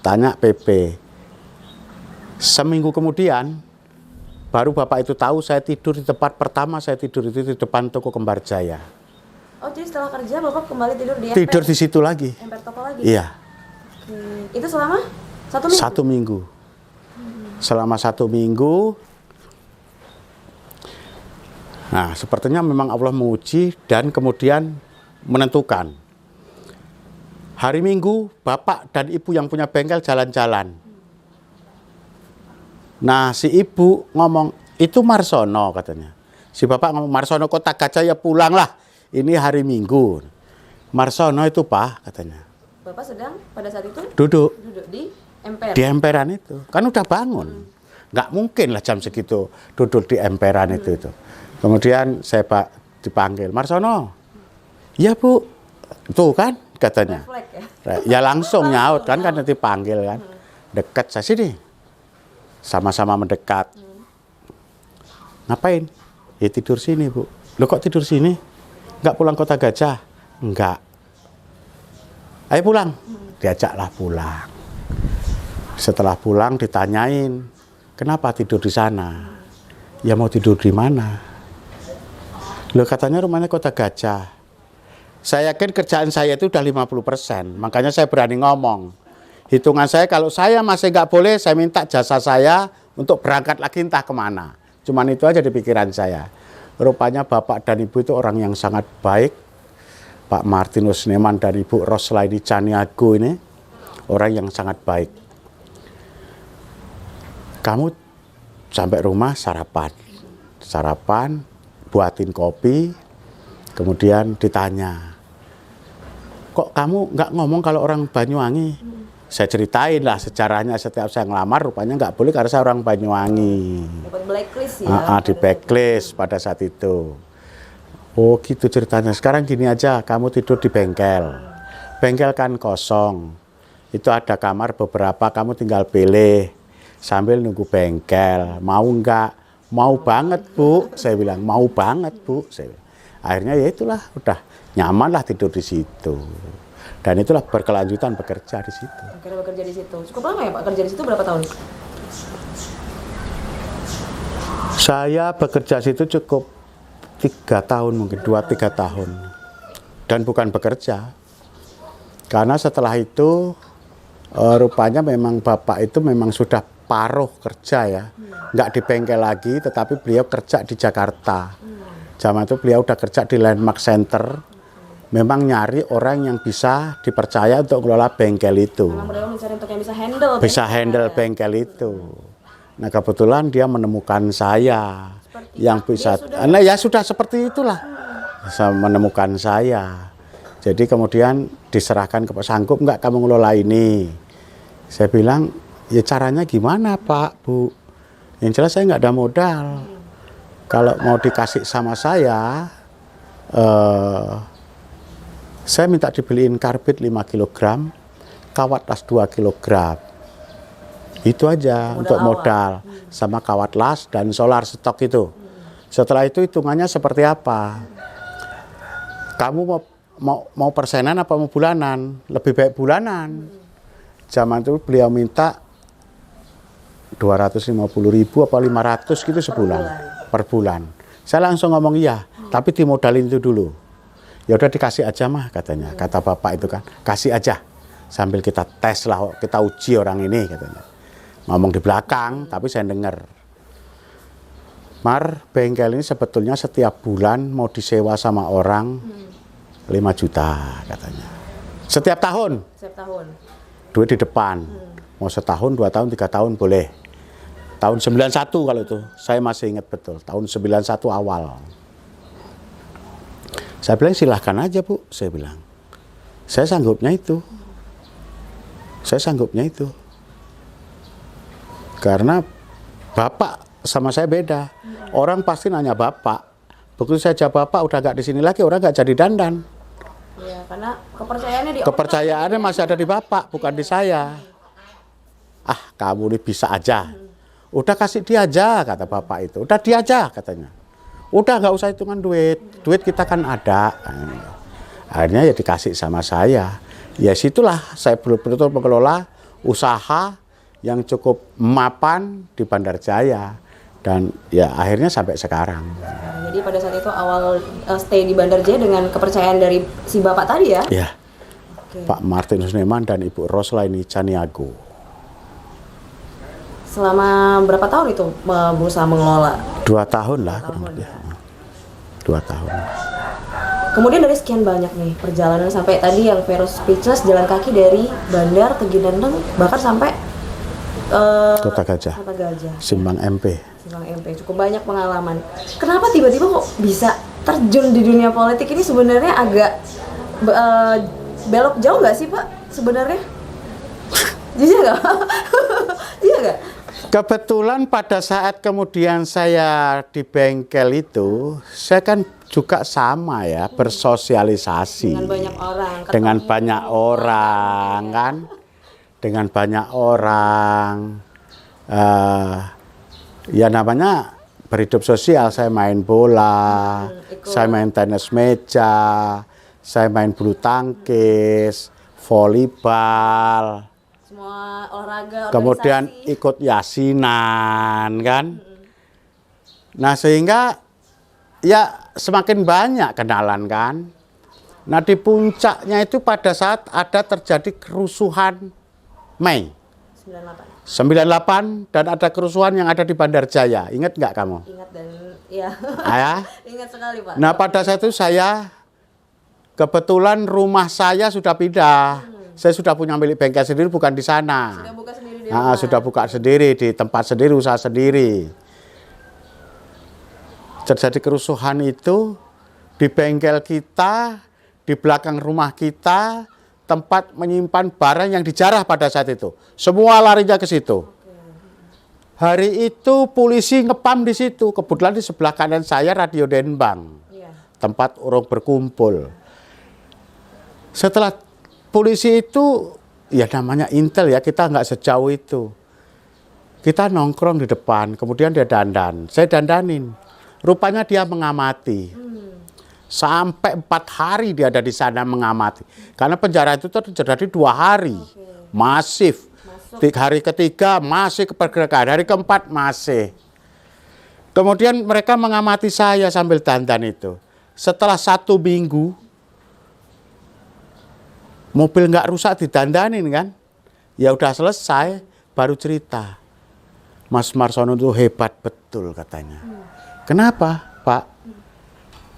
Speaker 2: Tanya PP. Seminggu kemudian, baru Bapak itu tahu saya tidur di tempat pertama, saya tidur itu di depan toko Kembar Jaya.
Speaker 1: Oh, jadi setelah kerja Bapak kembali tidur di
Speaker 2: Tidur di situ lagi.
Speaker 1: emper toko lagi?
Speaker 2: Iya.
Speaker 1: Itu selama 1 minggu?
Speaker 2: 1 minggu. Selama 1 minggu. Nah, sepertinya memang Allah menguji dan kemudian menentukan. Hari Minggu, Bapak dan Ibu yang punya bengkel jalan-jalan. Nah, si Ibu ngomong, itu Marsono katanya. Si Bapak ngomong, Marsono Kota Gajah ya pulanglah. Ini hari Minggu. Marsono itu Pak katanya.
Speaker 1: Bapak sedang pada saat itu
Speaker 2: Duduk
Speaker 1: di Emper.
Speaker 2: Di emperan itu. Kan udah bangun. Nggak mungkin lah jam segitu duduk di emperan itu. Kemudian saya dipanggil, Marsono. Iya Bu. Tuh kan katanya. Ya langsung nyaut kan nanti panggil kan. Dekat saya sini. Sama-sama mendekat. Ngapain? Ya tidur sini Bu. Lo kok tidur sini? Nggak pulang Kota Gajah? Enggak. Ayo pulang. Diajaklah pulang. Setelah pulang ditanyain, kenapa tidur di sana? Ya mau tidur di mana? Lo katanya rumahnya Kota Gajah. Saya yakin kerjaan saya itu udah 50%. Makanya saya berani ngomong. Hitungan saya kalau saya masih nggak boleh, saya minta jasa saya untuk berangkat lagi entah kemana. Cuman itu aja di pikiran saya. Rupanya Bapak dan Ibu itu orang yang sangat baik. Pak Martinus Neman dan Ibu Roslaini Caniago ini orang yang sangat baik. Kamu sampai rumah sarapan, buatin kopi, kemudian ditanya, kok kamu nggak ngomong kalau orang Banyuwangi? Saya ceritain lah sejarahnya setiap saya ngelamar, rupanya nggak boleh karena saya orang Banyuwangi.
Speaker 1: Dapat blacklist ya?
Speaker 2: Di blacklist pada saat itu. Oh gitu ceritanya. Sekarang gini aja, kamu tidur di bengkel. Bengkel kan kosong. Itu ada kamar beberapa, kamu tinggal pilih. Sambil nunggu bengkel, mau nggak? Mau banget Bu, saya bilang, mau banget Bu. Saya bilang. Akhirnya ya itulah, udah nyaman lah tidur di situ. Dan itulah berkelanjutan bekerja di situ.
Speaker 1: Akhirnya bekerja di situ. Cukup lama ya Pak kerja di situ, berapa tahun?
Speaker 2: Saya bekerja di situ cukup 3 tahun mungkin, 2-3 tahun. Dan bukan bekerja. Karena setelah itu rupanya memang Bapak itu memang sudah paruh kerja ya, nggak di bengkel lagi, tetapi beliau kerja di Jakarta. Zaman itu beliau udah kerja di Landmark Center. Memang nyari orang yang bisa dipercaya untuk mengelola bengkel itu.
Speaker 1: Memang beliau mencari untuk yang bisa handle
Speaker 2: Bengkel itu. Nah kebetulan dia menemukan saya yang bisa. Nah ya sudah seperti itulah, menemukan saya. Jadi kemudian diserahkan ke Pak, sanggup nggak kamu ngelola ini? Saya bilang, ya caranya gimana Pak, Bu? Yang jelas saya nggak ada modal. Kalau mau dikasih sama saya minta dibeliin karbit 5 kg, kawat las 2 kg. Itu aja untuk modal. Sama kawat las dan solar stok itu. Setelah itu hitungannya seperti apa? Kamu mau persenan apa mau bulanan? Lebih baik bulanan. Zaman itu beliau minta 250.000 apa 500 gitu sebulan, per bulan. Saya langsung ngomong iya, tapi dimodalin itu dulu. Ya udah dikasih aja mah katanya, kata Bapak itu kan, kasih aja. Sambil kita tes lah, kita uji orang ini katanya. Ngomong di belakang, tapi saya dengar. Mar, bengkel ini sebetulnya setiap bulan mau disewa sama orang 5 juta katanya. Setiap tahun.
Speaker 1: Setiap tahun.
Speaker 2: Duit di depan. Mau setahun, 2 tahun, 3 tahun boleh. Tahun 91 kalau itu, saya masih ingat betul. Tahun 91 awal. Saya bilang silahkan aja Bu, saya bilang. Saya sanggupnya itu. Karena Bapak sama saya beda. Orang pasti nanya Bapak. Begitu saya jawab Bapak udah gak di sini lagi, orang gak jadi dandan.
Speaker 1: Iya, karena
Speaker 2: kepercayaannya masih ada di Bapak, bukan di saya. Ah, kamu ini bisa aja. Udah kasih dia aja, kata Bapak itu. Udah dia aja, katanya. Udah nggak usah hitungan duit. Duit kita kan ada. Akhirnya ya dikasih sama saya. Ya situlah saya betul-betul mengelola usaha yang cukup mapan di Bandar Jaya. Dan ya akhirnya sampai sekarang.
Speaker 1: Jadi pada saat itu awal stay di Bandar Jaya dengan kepercayaan dari si Bapak tadi ya?
Speaker 2: Iya. Pak Martinus Neman dan Ibu Roslaini Caniago.
Speaker 1: Selama berapa tahun itu berusaha mengelola?
Speaker 2: 2 tahun lah. 2 tahun.
Speaker 1: Kemudian dari sekian banyak nih perjalanan sampai tadi yang Vero speechless, jalan kaki dari Bandar ke Ginandang bahkan sampai
Speaker 2: Kota Gajah. Simbang MP.
Speaker 1: Cukup banyak pengalaman. Kenapa tiba-tiba kok bisa terjun di dunia politik ini? Sebenarnya agak belok jauh nggak sih Pak sebenarnya? Jujur nggak? Iya nggak?
Speaker 2: Kebetulan pada saat kemudian saya di bengkel itu, saya kan juga sama ya, bersosialisasi.
Speaker 1: Dengan banyak orang.
Speaker 2: Dengan
Speaker 1: ketemu,
Speaker 2: banyak orang kan. Dengan banyak orang. Ya namanya berhidup sosial. Saya main bola, saya main tenis meja, saya main bulu tangkis, volleyball.
Speaker 1: Semua olahraga,
Speaker 2: Kemudian
Speaker 1: organisasi.
Speaker 2: ikut yasinan kan. Nah sehingga ya semakin banyak kenalan kan. Nah di puncaknya itu pada saat ada terjadi kerusuhan Mei
Speaker 1: 98.
Speaker 2: 98 dan ada kerusuhan yang ada di Bandar Jaya. Ingat nggak kamu?
Speaker 1: Ingat dan ya.
Speaker 2: Ya.
Speaker 1: Ingat sekali, Pak.
Speaker 2: Nah pada saat itu saya kebetulan rumah saya sudah pindah. Saya sudah punya milik bengkel sendiri, bukan di sana.
Speaker 1: Sudah buka sendiri di
Speaker 2: Nah,
Speaker 1: rumah.
Speaker 2: sudah buka sendiri di tempat sendiri, usaha sendiri. Terjadi kerusuhan itu di bengkel kita, di belakang rumah kita, tempat menyimpan barang yang dijarah pada saat itu. Semua larinya ke situ. Hari itu polisi ngepam di situ. Kebetulan di sebelah kanan saya Radio Denbang,
Speaker 1: Iya.
Speaker 2: tempat orang berkumpul. Setelah polisi itu, ya namanya intel ya, kita nggak sejauh itu. Kita nongkrong di depan, kemudian dia dandan. Saya dandanin. Rupanya dia mengamati. Sampai 4 hari dia ada di sana mengamati. Karena penjara itu terjadi 2 hari. Masif. Hari ketiga masih pergerakan, hari keempat masih. Kemudian mereka mengamati saya sambil dandan itu. Setelah 1 minggu, mobil nggak rusak didandanin kan, ya udah selesai, baru cerita. Mas Marsono itu hebat betul katanya. Kenapa, Pak?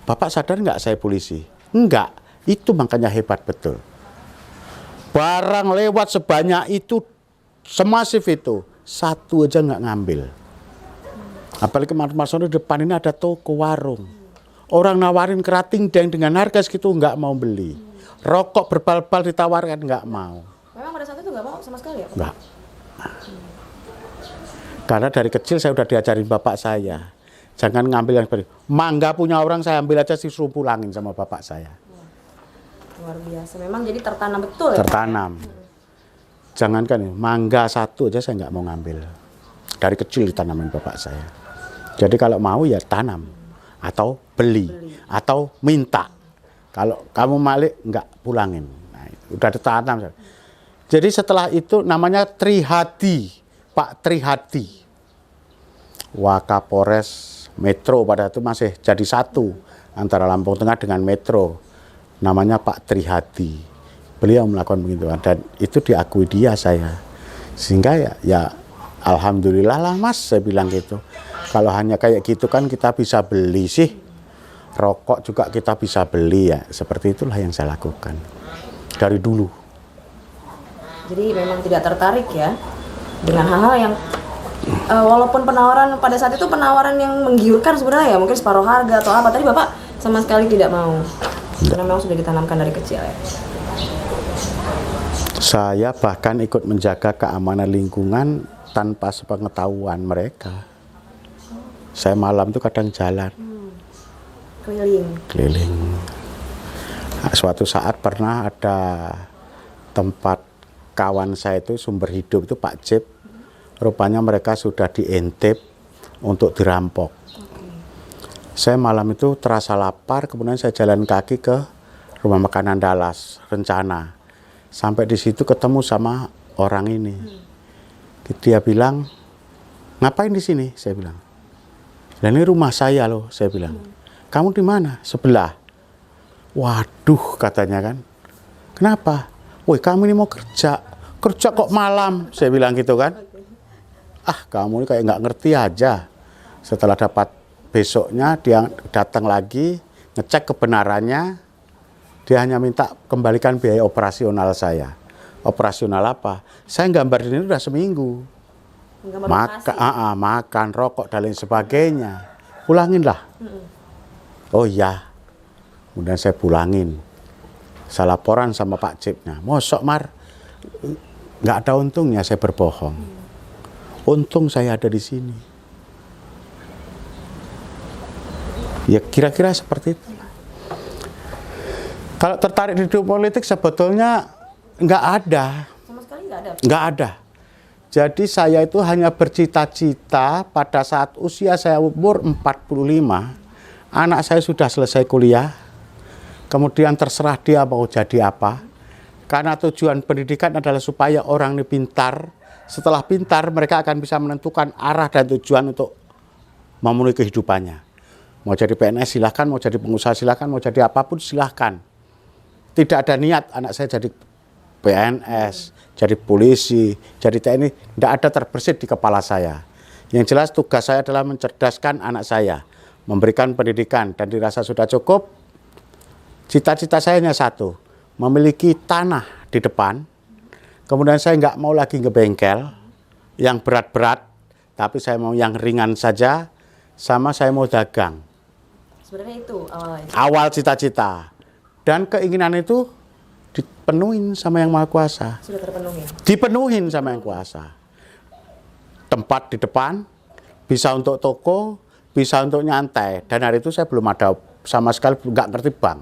Speaker 2: Bapak sadar nggak saya polisi? Enggak, itu makanya hebat betul. Barang lewat sebanyak itu, semasif itu, 1 aja nggak ngambil. Apalagi Mas Marsono di depan ini ada toko warung. Orang nawarin kerating deng dengan harga segitu nggak mau beli. Rokok berbal-bal ditawarkan nggak mau.
Speaker 1: Memang pada saat itu nggak mau sama sekali ya, Pak?
Speaker 2: Nggak. Karena dari kecil saya udah diajarin bapak saya. Jangan ngambil yang seperti mangga punya orang saya ambil aja sih, suruh pulangin sama bapak saya.
Speaker 1: Luar biasa. Memang jadi tertanam betul ya, Pak?
Speaker 2: Tertanam. Jangankan ini, mangga 1 aja saya nggak mau ngambil. Dari kecil ditanamin bapak saya. Jadi kalau mau ya tanam. Atau beli. Atau minta. Kalau kamu malik nggak pulangin. Nah, udah ditanam. Jadi setelah itu namanya Trihadi, Pak Trihadi. Wakapolres Metro pada itu masih jadi satu antara Lampung Tengah dengan Metro. Namanya Pak Trihadi. Beliau melakukan begitu dan itu diakui dia saya. Sehingga ya alhamdulillah lah Mas, saya bilang gitu. Kalau hanya kayak gitu kan kita bisa beli sih. Rokok juga kita bisa beli ya. Seperti itulah yang saya lakukan dari dulu.
Speaker 1: Jadi memang tidak tertarik ya dengan hal-hal yang walaupun penawaran pada saat itu penawaran yang menggiurkan sebenarnya ya, mungkin separuh harga atau apa. Tadi Bapak sama sekali tidak mau. Karena memang sudah ditanamkan dari kecil ya.
Speaker 2: Saya bahkan ikut menjaga keamanan lingkungan tanpa sepengetahuan mereka. Saya malam itu kadang jalan. Keliling. Nah, suatu saat pernah ada tempat kawan saya itu sumber hidup itu Pak Cip. Rupanya mereka sudah diintip untuk dirampok. Saya malam itu terasa lapar, kemudian saya jalan kaki ke rumah makanan Dallas, Rencana. Sampai di situ ketemu sama orang ini. Dia bilang, ngapain di sini? Saya bilang. Dan ini rumah saya loh, saya bilang. Kamu di mana? Sebelah. Waduh, katanya kan. Kenapa? Woi, kamu ini mau kerja. Kerja kok malam? Saya bilang gitu kan. Ah, kamu ini kayak nggak ngerti aja. Setelah dapat besoknya, dia datang lagi, ngecek kebenarannya. Dia hanya minta kembalikan biaya operasional saya. Operasional apa? Saya gambar ini udah seminggu. Makan, rokok, dan lain sebagainya. Pulanginlah. Oh iya. Kemudian saya pulangin. Saya laporan sama Pak Cipnya. Mosok Mar, nggak ada untungnya saya berbohong. Untung saya ada di sini. Ya kira-kira seperti itu. Kalau tertarik di dunia politik sebetulnya nggak ada.
Speaker 1: Sama sekali nggak ada.
Speaker 2: Nggak ada. Jadi saya itu hanya bercita-cita pada saat usia saya umur 45, anak saya sudah selesai kuliah, kemudian terserah dia mau jadi apa. Karena tujuan pendidikan adalah supaya orang ini pintar. Setelah pintar, mereka akan bisa menentukan arah dan tujuan untuk memenuhi kehidupannya. Mau jadi PNS silahkan, mau jadi pengusaha silahkan, mau jadi apapun silahkan. Tidak ada niat anak saya jadi PNS, jadi polisi, jadi TNI. Tidak ada terbersit di kepala saya. Yang jelas tugas saya adalah mencerdaskan anak saya, memberikan pendidikan, dan dirasa sudah cukup. Cita-cita saya hanya satu, memiliki tanah di depan. Kemudian saya nggak mau lagi ngebengkel yang berat-berat, tapi saya mau yang ringan saja, sama saya mau dagang.
Speaker 1: Sebenarnya itu awalnya.
Speaker 2: Awal cita-cita. Dan keinginan itu dipenuhin sama Yang Maha Kuasa.
Speaker 1: Sudah terpenuhi.
Speaker 2: Dipenuhin sama Yang Kuasa. Tempat di depan, bisa untuk toko, bisa untuk nyantai. Dan hari itu saya belum ada sama sekali, nggak ngerti bank.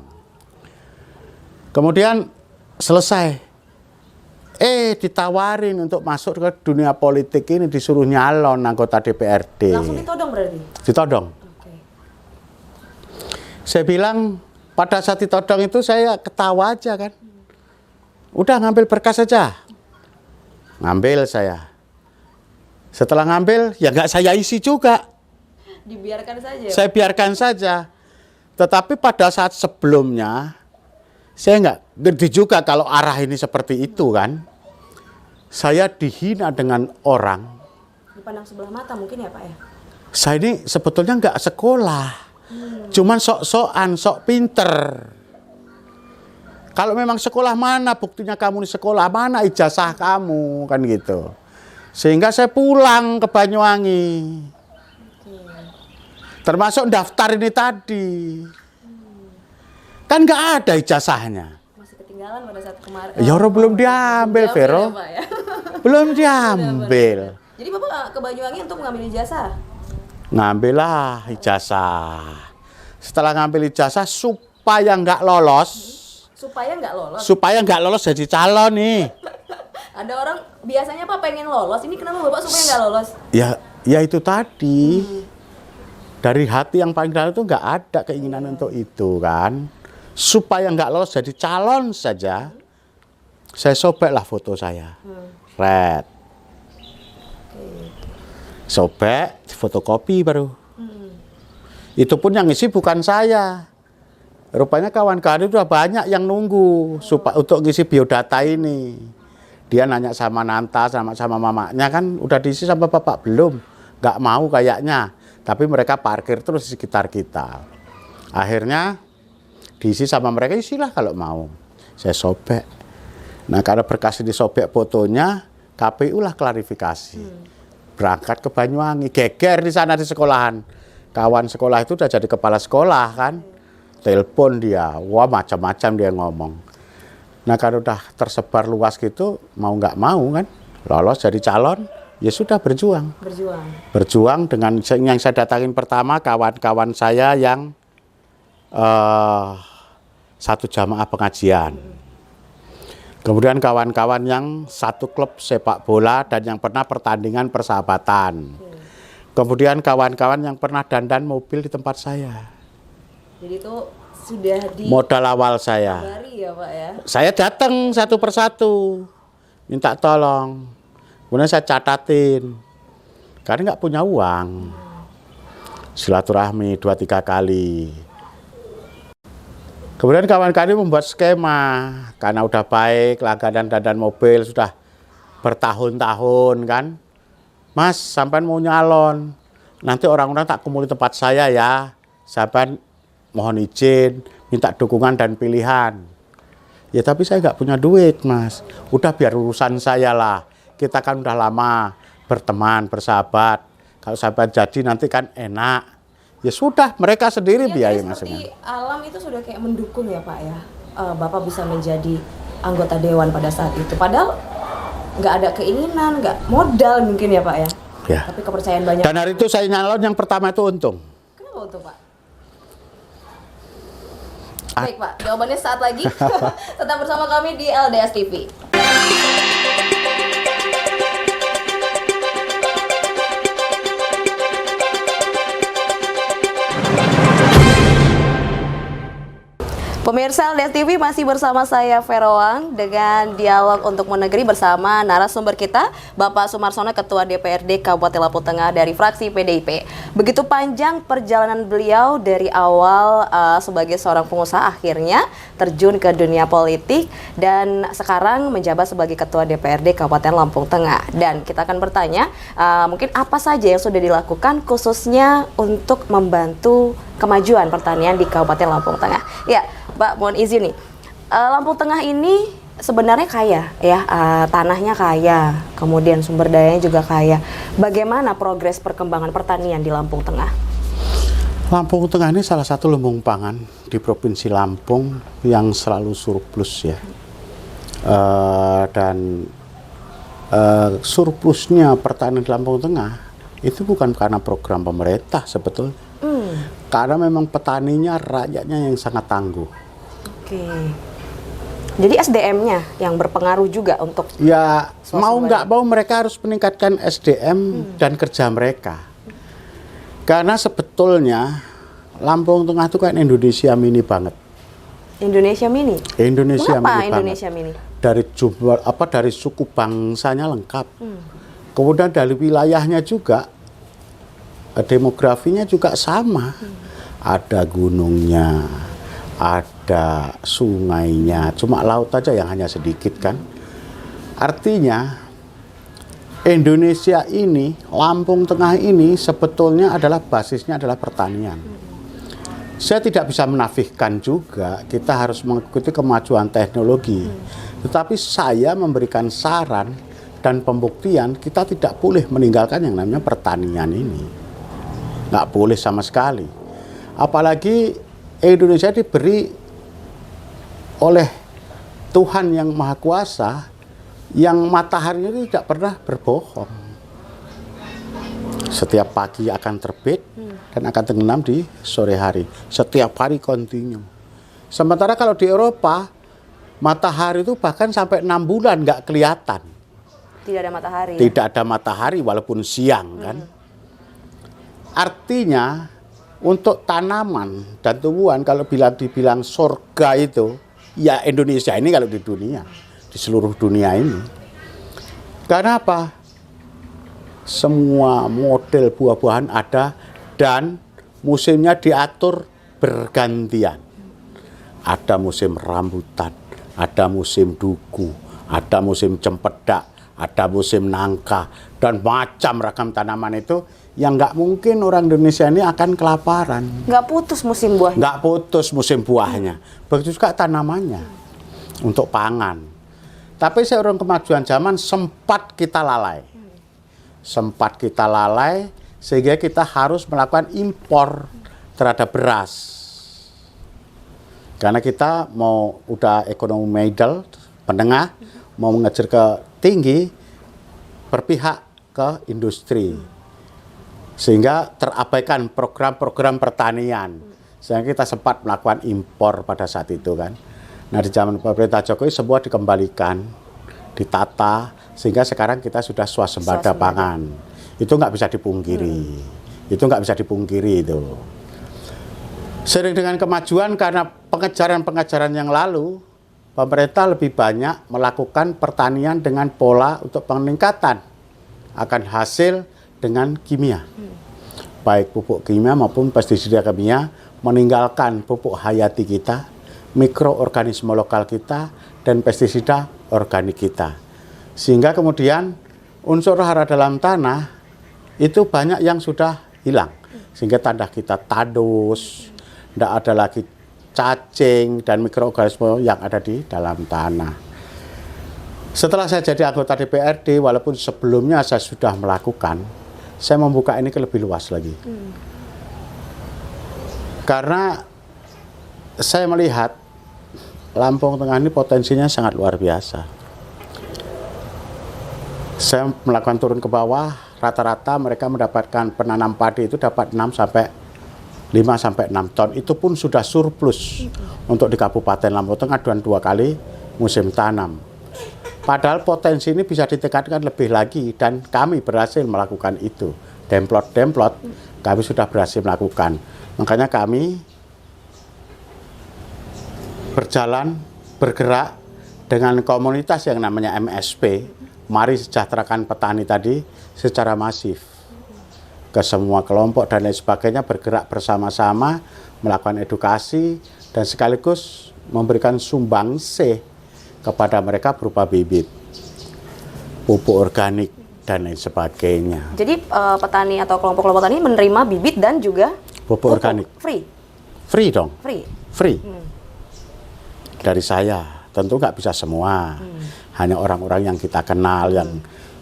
Speaker 2: Kemudian selesai. Ditawarin untuk masuk ke dunia politik ini, disuruh nyalon anggota DPRD.
Speaker 1: Langsung ditodong berarti?
Speaker 2: Ditodong.
Speaker 1: Oke.
Speaker 2: Saya bilang, pada saat ditodong itu saya ketawa aja kan. Udah ngambil berkas saja. Ngambil saya. Setelah ngambil, ya nggak saya isi juga.
Speaker 1: Dibiarkan saja?
Speaker 2: Saya biarkan saja. Tetapi pada saat sebelumnya, saya nggak ngerti juga kalau arah ini seperti itu kan. Saya dihina dengan orang.
Speaker 1: Dipandang sebelah mata mungkin ya Pak ya?
Speaker 2: Saya ini sebetulnya nggak sekolah. Cuman sok-sokan, sok pinter. Kalau memang sekolah, mana buktinya kamu di sekolah, mana ijazah kamu, kan gitu. Sehingga saya pulang ke Banyuwangi. Termasuk daftar ini tadi. Kan nggak ada ijazahnya.
Speaker 1: Masih ketinggalan pada saat kemarin.
Speaker 2: Ya orang belum diambil, Vero.
Speaker 1: Ya, Pak, ya?
Speaker 2: Belum diambil.
Speaker 1: Jadi Bapak ke Banyuwangi untuk mengambil ijazah?
Speaker 2: Ngambillah ijazah. Setelah ngambil ijazah supaya nggak lolos.
Speaker 1: Supaya nggak lolos?
Speaker 2: Supaya nggak lolos jadi calon nih.
Speaker 1: Ada orang biasanya Pak pengen lolos, ini kenapa Bapak supaya nggak lolos?
Speaker 2: Ya itu tadi. Dari hati yang paling dalam itu nggak ada keinginan untuk itu kan. Supaya nggak lolos jadi calon saja. Saya sobeklah foto saya. Red. Sobek, fotokopi baru. Itu pun yang isi bukan saya. Rupanya kawan-kawan itu udah banyak yang nunggu untuk ngisi biodata ini. Dia nanya sama Nanta, sama mamanya kan udah diisi sama bapak belum? Nggak mau kayaknya. Tapi mereka parkir terus di sekitar kita. Akhirnya diisi sama mereka, isilah kalau mau. Saya sobek. Nah karena berkas disobek fotonya, KPU lah klarifikasi. Berangkat ke Banyuwangi, geger di sana di sekolahan. Kawan sekolah itu udah jadi kepala sekolah kan. Telepon dia, wah macam-macam dia ngomong. Nah kalau udah tersebar luas gitu, mau nggak mau kan, lolos jadi calon, ya sudah berjuang. Berjuang dengan yang saya datangin pertama kawan-kawan saya yang satu jamaah pengajian. Kemudian kawan-kawan yang satu klub sepak bola dan yang pernah pertandingan persahabatan. Kemudian kawan-kawan yang pernah dandan mobil di tempat saya.
Speaker 1: Jadi itu sudah di
Speaker 2: modal awal saya.
Speaker 1: Ya, Pak, ya?
Speaker 2: Saya datang satu persatu, minta tolong. Kemudian saya catatin, karena nggak punya uang. Silaturahmi 2-3 kali. Kemudian kawan-kawan membuat skema, karena udah baik, langganan dandan mobil sudah bertahun-tahun kan. Mas, sampai mau nyalon, nanti orang-orang tak kumpul di tempat saya ya. Sampai mohon izin, minta dukungan dan pilihan. Ya tapi saya nggak punya duit mas. Udah biar urusan saya lah. Kita kan udah lama berteman, bersahabat. Kalau sahabat jadi nanti kan enak. Ya sudah, mereka sendiri biaya masing-masing.
Speaker 1: Alam itu sudah kayak mendukung ya Pak ya. Bapak bisa menjadi anggota dewan pada saat itu. Padahal nggak ada keinginan, nggak modal mungkin ya Pak ya.
Speaker 2: Ya.
Speaker 1: Tapi kepercayaan banyak.
Speaker 2: Dan hari itu saya nyalon yang pertama itu untung.
Speaker 1: Kenapa untuk Pak? Baik Pak, jawabannya saat lagi. Tetap bersama kami di LDS TV. Pemirsa LDS TV masih bersama saya Veroang dengan dialog untuk menegeri bersama narasumber kita Bapak Sumarsono, Ketua DPRD Kabupaten Lampung Tengah dari fraksi PDIP. Begitu panjang perjalanan beliau dari awal sebagai seorang pengusaha akhirnya terjun ke dunia politik dan sekarang menjabat sebagai Ketua DPRD Kabupaten Lampung Tengah. Dan kita akan bertanya mungkin apa saja yang sudah dilakukan khususnya untuk membantu kemajuan pertanian di Kabupaten Lampung Tengah. Ya, Pak, mohon izin nih. Lampung Tengah ini sebenarnya kaya ya, tanahnya kaya, kemudian sumber dayanya juga kaya. Bagaimana progres perkembangan pertanian di Lampung Tengah?
Speaker 2: Lampung Tengah ini salah satu lumbung pangan di Provinsi Lampung yang selalu surplus ya. Dan surplusnya pertanian di Lampung Tengah itu bukan karena program pemerintah sebetulnya. Karena memang petaninya, rakyatnya yang sangat tangguh.
Speaker 1: Oke. Jadi SDM-nya yang berpengaruh juga untuk
Speaker 2: ya mau nggak mau mereka harus meningkatkan SDM dan kerja mereka. Karena sebetulnya Lampung Tengah itu kan Indonesia mini banget.
Speaker 1: Indonesia mini.
Speaker 2: Indonesia
Speaker 1: Kenapa
Speaker 2: mini
Speaker 1: Indonesia
Speaker 2: banget.
Speaker 1: mini?
Speaker 2: Dari jumlah dari suku bangsanya lengkap. Kemudian dari wilayahnya juga demografinya juga sama. Ada gunungnya, ada sungainya, cuma laut aja yang hanya sedikit kan. Artinya Indonesia ini, Lampung Tengah ini sebetulnya adalah basisnya adalah pertanian. Saya tidak bisa menafikan juga kita harus mengikuti kemajuan teknologi. Tetapi saya memberikan saran dan pembuktian kita tidak boleh meninggalkan yang namanya pertanian ini. Nggak boleh sama sekali. Apalagi Indonesia diberi oleh Tuhan yang Maha Kuasa yang mataharinya itu tidak pernah berbohong. Setiap pagi akan terbit dan akan tenggelam di sore hari. Setiap hari kontinu. Sementara kalau di Eropa matahari itu bahkan sampai 6 bulan nggak kelihatan.
Speaker 1: Tidak ada matahari.
Speaker 2: Tidak ada matahari walaupun siang kan. Artinya untuk tanaman dan tumbuhan kalau dibilang surga itu ya Indonesia ini kalau di dunia, di seluruh dunia ini. Karena apa? Semua model buah-buahan ada dan musimnya diatur bergantian. Ada musim rambutan, ada musim duku, ada musim cempedak, ada musim nangka dan macam ragam tanaman itu yang nggak mungkin orang Indonesia ini akan kelaparan.
Speaker 1: Nggak putus musim buahnya.
Speaker 2: Nggak putus musim buahnya. Begitu juga tanamannya untuk pangan. Tapi seiring kemajuan zaman sempat kita lalai. Sempat kita lalai sehingga kita harus melakukan impor terhadap beras. Karena kita mau udah ekonomi middle, menengah, mau mengejar ke tinggi, berpihak ke industri. Sehingga terabaikan program-program pertanian. Sehingga kita sempat melakukan impor pada saat itu kan. Nah di zaman pemerintah Jokowi semua dikembalikan, ditata, sehingga sekarang kita sudah swasembada pangan. Itu nggak bisa dipungkiri. Itu nggak bisa dipungkiri itu. Sering dengan kemajuan karena pengejaran-pengejaran yang lalu, pemerintah lebih banyak melakukan pertanian dengan pola untuk peningkatan akan hasil dengan kimia. Baik pupuk kimia maupun pestisida kimia, meninggalkan pupuk hayati kita, mikroorganisme lokal kita, dan pestisida organik kita. Sehingga kemudian unsur hara dalam tanah itu banyak yang sudah hilang. Sehingga tanah kita tandus, tidak ada lagi cacing dan mikroorganisme yang ada di dalam tanah. Setelah saya jadi anggota DPRD, walaupun sebelumnya saya sudah melakukan, saya membuka ini ke lebih luas lagi. Karena saya melihat Lampung Tengah ini potensinya sangat luar biasa. Saya melakukan turun ke bawah, rata-rata mereka mendapatkan penanam padi itu dapat 5 sampai 6 ton. Itu pun sudah surplus untuk di Kabupaten Lampung Tengah dan 2 kali musim tanam. Padahal potensi ini bisa ditingkatkan lebih lagi dan kami berhasil melakukan itu. Demplot kami sudah berhasil melakukan. Makanya kami bergerak dengan komunitas yang namanya MSP, Mari Sejahterakan Petani tadi, secara masif ke semua kelompok dan lain sebagainya, bergerak bersama-sama melakukan edukasi dan sekaligus memberikan sumbangsi kepada mereka berupa bibit, pupuk organik dan lain sebagainya.
Speaker 1: Jadi petani atau kelompok-kelompok tani menerima bibit dan juga
Speaker 2: Pupuk organik. Free dong. Free. Dari saya. Tentu nggak bisa semua. Hanya orang-orang yang kita kenal yang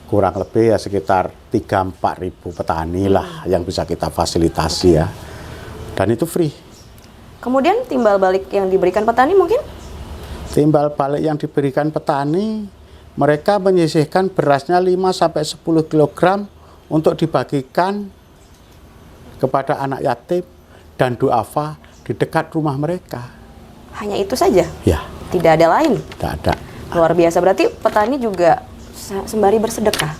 Speaker 2: kurang lebih ya sekitar 3-4 ribu petani lah yang bisa kita fasilitasi ya. Dan itu free.
Speaker 1: Kemudian timbal balik yang diberikan petani mungkin?
Speaker 2: Timbal balik yang diberikan petani, mereka menyisihkan berasnya 5-10 kg untuk dibagikan kepada anak yatim dan duafa di dekat rumah mereka.
Speaker 1: Hanya itu saja?
Speaker 2: Ya.
Speaker 1: Tidak ada lain?
Speaker 2: Tidak ada.
Speaker 1: Luar biasa, berarti petani juga sembari bersedekah?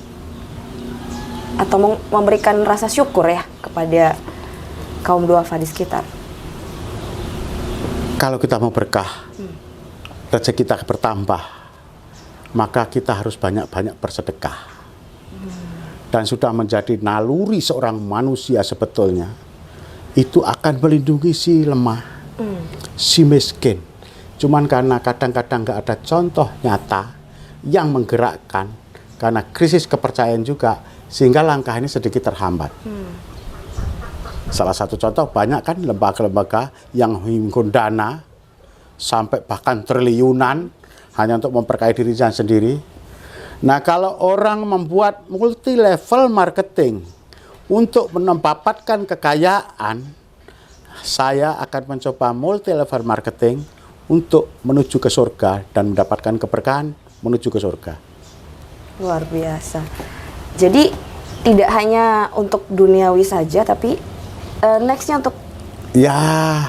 Speaker 1: Atau memberikan rasa syukur ya kepada kaum duafa di sekitar?
Speaker 2: Kalau kita mau berkah, rezeki kita bertambah, maka kita harus banyak-banyak bersedekah. Dan sudah menjadi naluri seorang manusia sebetulnya, itu akan melindungi si lemah, si miskin. Cuman karena kadang-kadang nggak ada contoh nyata yang menggerakkan, karena krisis kepercayaan juga, sehingga langkah ini sedikit terhambat. Salah satu contoh, banyak kan lembaga-lembaga yang menghimpun dana sampai bahkan triliunan hanya untuk memperkaya dirinya sendiri. Nah, kalau orang membuat multi level marketing untuk mendapatkan kekayaan, saya akan mencoba multi level marketing untuk menuju ke surga dan mendapatkan keberkahan menuju ke surga.
Speaker 1: Luar biasa. Jadi tidak hanya untuk duniawi saja, tapi nextnya untuk...
Speaker 2: Ya,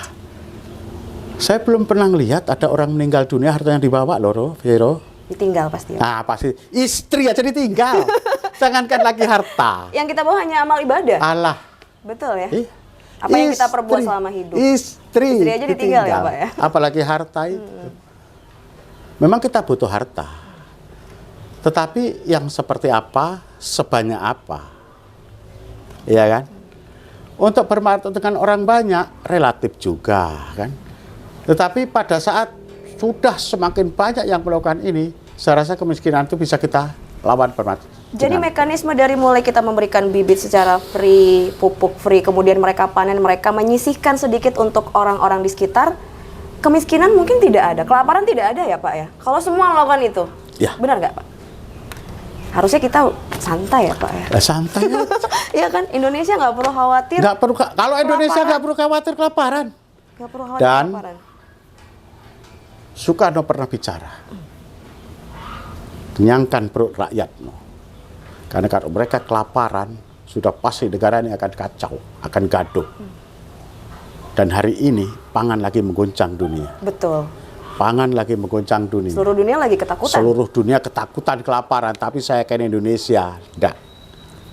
Speaker 2: saya belum pernah lihat ada orang meninggal dunia hartanya dibawa loh, Vero.
Speaker 1: Ditinggal pasti.
Speaker 2: Ah, pasti. Istri aja ditinggal. Jangankan lagi harta.
Speaker 1: Yang kita bawa hanya amal ibadah.
Speaker 2: Allah.
Speaker 1: Betul ya? Apa yang kita perbuat selama hidup.
Speaker 2: Istri
Speaker 1: aja ditinggal ya, Pak ya?
Speaker 2: Apalagi harta itu. Memang kita butuh harta. Tetapi yang seperti apa, sebanyak apa. Iya kan? Untuk bermartabat dengan orang banyak, relatif juga kan. Tetapi pada saat sudah semakin banyak yang melakukan ini, saya rasa kemiskinan itu bisa kita lawan bermartabat.
Speaker 1: Jadi mekanisme dari mulai kita memberikan bibit secara free, pupuk free, kemudian mereka panen, mereka menyisihkan sedikit untuk orang-orang di sekitar, kemiskinan mungkin tidak ada, kelaparan tidak ada ya Pak ya? Kalau semua melakukan itu,
Speaker 2: ya.
Speaker 1: Benar nggak Pak? Harusnya kita santai ya Pak ya?
Speaker 2: Santai ya.
Speaker 1: Iya kan, Indonesia nggak perlu khawatir.
Speaker 2: Nggak perlu, kalau Indonesia nggak perlu khawatir kelaparan.
Speaker 1: Nggak perlu khawatir
Speaker 2: Dan
Speaker 1: kelaparan.
Speaker 2: Soekarno pernah bicara, kenyangkan perut rakyatmu. Karena kalau mereka kelaparan, sudah pasti negara ini akan kacau, akan gaduh. Dan hari ini, pangan lagi mengguncang dunia.
Speaker 1: Betul.
Speaker 2: Pangan lagi mengguncang dunia.
Speaker 1: Seluruh dunia lagi ketakutan.
Speaker 2: Seluruh dunia ketakutan kelaparan, tapi saya ke Indonesia, enggak.